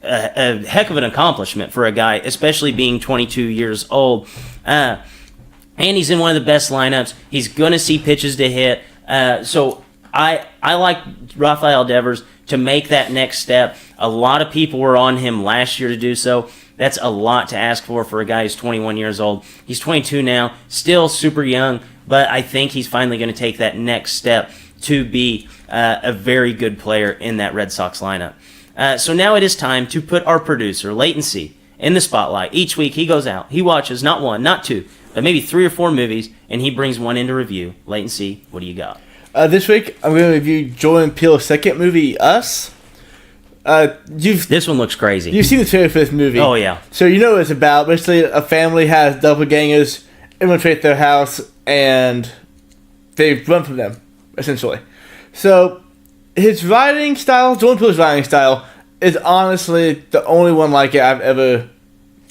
a heck of an accomplishment for a guy, especially being 22 years old. And he's in one of the best lineups. He's going to see pitches to hit. So I like Rafael Devers to make that next step. A lot of people were on him last year to do so. That's a lot to ask for a guy who's 21 years old. He's 22 now, still super young, but I think he's finally going to take that next step to be a very good player in that Red Sox lineup. So now it is time to put our producer, Leighton C., in the spotlight. Each week he goes out, he watches not one, not two, but maybe 3 or 4 movies, and he brings one into review. Leighton C., what do you got? This week I'm going to review Jordan Peele's second movie, Us. This one looks crazy. You've seen the trailer for this movie. Oh, yeah. So you know what it's about. Basically, a family has doppelgangers, infiltrate their house, and they run from them, essentially. So, his writing style, Jordan Peele's writing style, is honestly the only one like it I've ever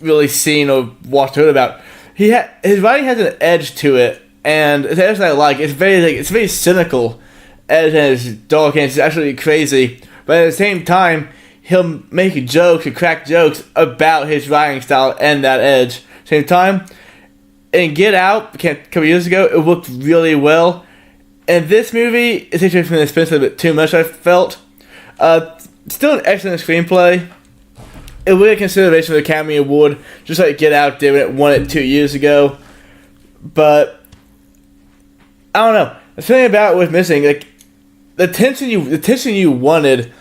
really seen or watched or heard about. His writing has an edge to it, and it's an edge that I like. It's very cynical edge, and it's dark, and it's actually crazy. But at the same time, he'll make jokes and crack jokes about his writing style and that edge. Same time, in Get Out, a couple years ago, it worked really well. And this movie is actually from the expense a bit too much, I felt. Still an excellent screenplay. It would get consideration for the Academy Award, just like Get Out did when it won it 2 years ago. But I don't know. The thing about it was missing, like the tension you wanted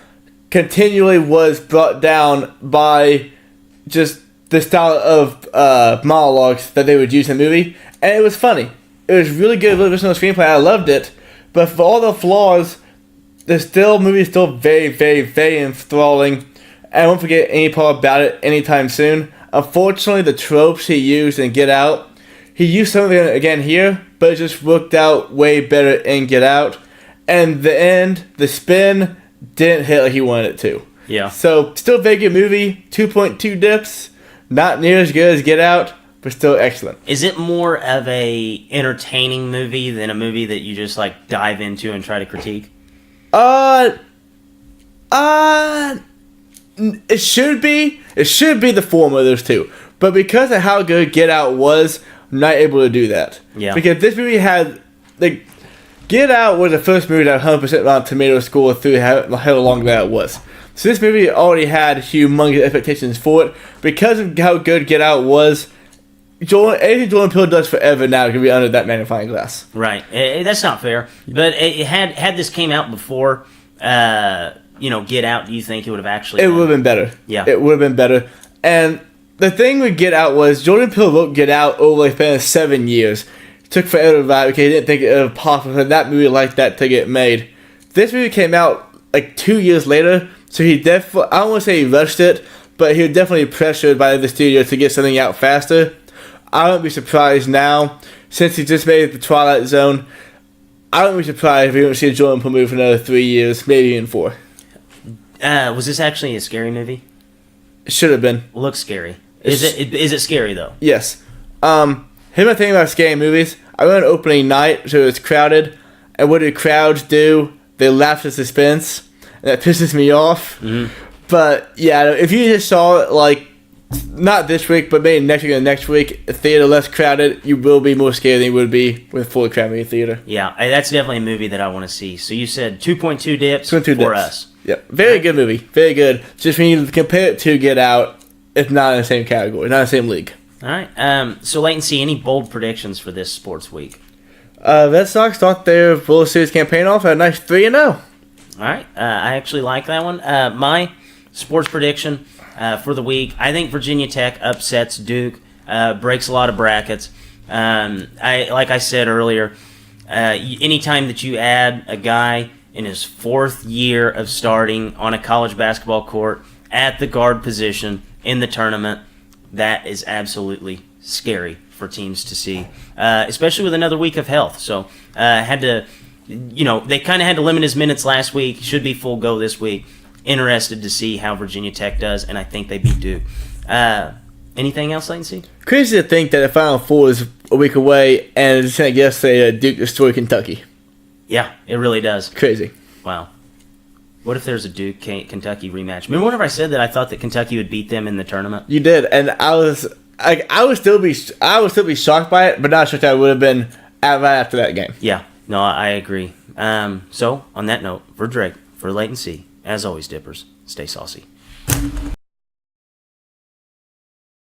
continually was brought down by just the style of monologues that they would use in the movie, and it was funny. It was really good original screenplay. I loved it, but for all the flaws, the movie is still very, very, very enthralling. And I won't forget any part about it anytime soon. Unfortunately, the tropes he used in Get Out, he used some of it again here, but it just worked out way better in Get Out. And the end, the spin, didn't hit like he wanted it to. Yeah. So, still a very good movie. 2.2 dips. Not near as good as Get Out, but still excellent. Is it more of a entertaining movie than a movie that you just like dive into and try to critique? It should be. It should be the former of those two. But because of how good Get Out was, I'm not able to do that. Yeah. Because this movie had Get Out was the first movie that 100% Rotten Tomato score through how long that it was. So this movie already had humongous expectations for it. Because of how good Get Out was, anything Jordan Peele does forever now can be under that magnifying glass. Right. That's not fair. But had this came out before, Get Out, do you think it would have actually... It would have been better. Yeah. It would have been better. And the thing with Get Out was Jordan Peele wrote Get Out over like 7 years. It took forever to write because he didn't think it was possible for that movie like that to get made. This movie came out like 2 years later, so he definitely... I don't want to say he rushed it, but he was definitely pressured by the studio to get something out faster. I wouldn't be surprised now, since he just made The Twilight Zone, I wouldn't be surprised if we don't see a Jordan Peele movie for another 3 years, maybe even 4. Was this actually a scary movie? It should have been. Looks scary. Is it scary, though? Yes. Here's my thing about scary movies. I went on opening night, so it was crowded, and what do crowds do? They laugh at suspense, and that pisses me off. Mm-hmm. But, yeah, if you just saw it, like, not this week, but maybe next week and next week, a theater less crowded, you will be more scared than you would be with full crowded theater. Yeah, that's definitely a movie that I want to see. So you said 2.2 dips 2.2 for dips. Us. Yep, very good movie, very good. Just when you compare it to Get Out, it's not in the same category, not in the same league. All right. So Leighton, see any bold predictions for this sports week? Red Sox start their World Series campaign off at a nice 3-0. All right, I actually like that one. My sports prediction for the week, I think Virginia Tech upsets Duke, breaks a lot of brackets. Like I said earlier, anytime that you add a guy in his 4th year of starting on a college basketball court at the guard position in the tournament, that is absolutely scary for teams to see, especially with another week of health. So they kind of had to limit his minutes last week. Should be full go this week. Interested to see how Virginia Tech does, and I think they beat Duke. And Anything else, Latency? Crazy to think that the Final Four is a week away, and it's going to guess Duke destroy Kentucky. Yeah, it really does. Crazy. Wow. What if there's a Duke Kentucky rematch? Remember whenever I said that I thought that Kentucky would beat them in the tournament? You did, and I would still be shocked by it, but not shocked I would have been right after that game. Yeah, no, I agree. So on that note, for Drake, for Latency, as always, Dippers, stay saucy.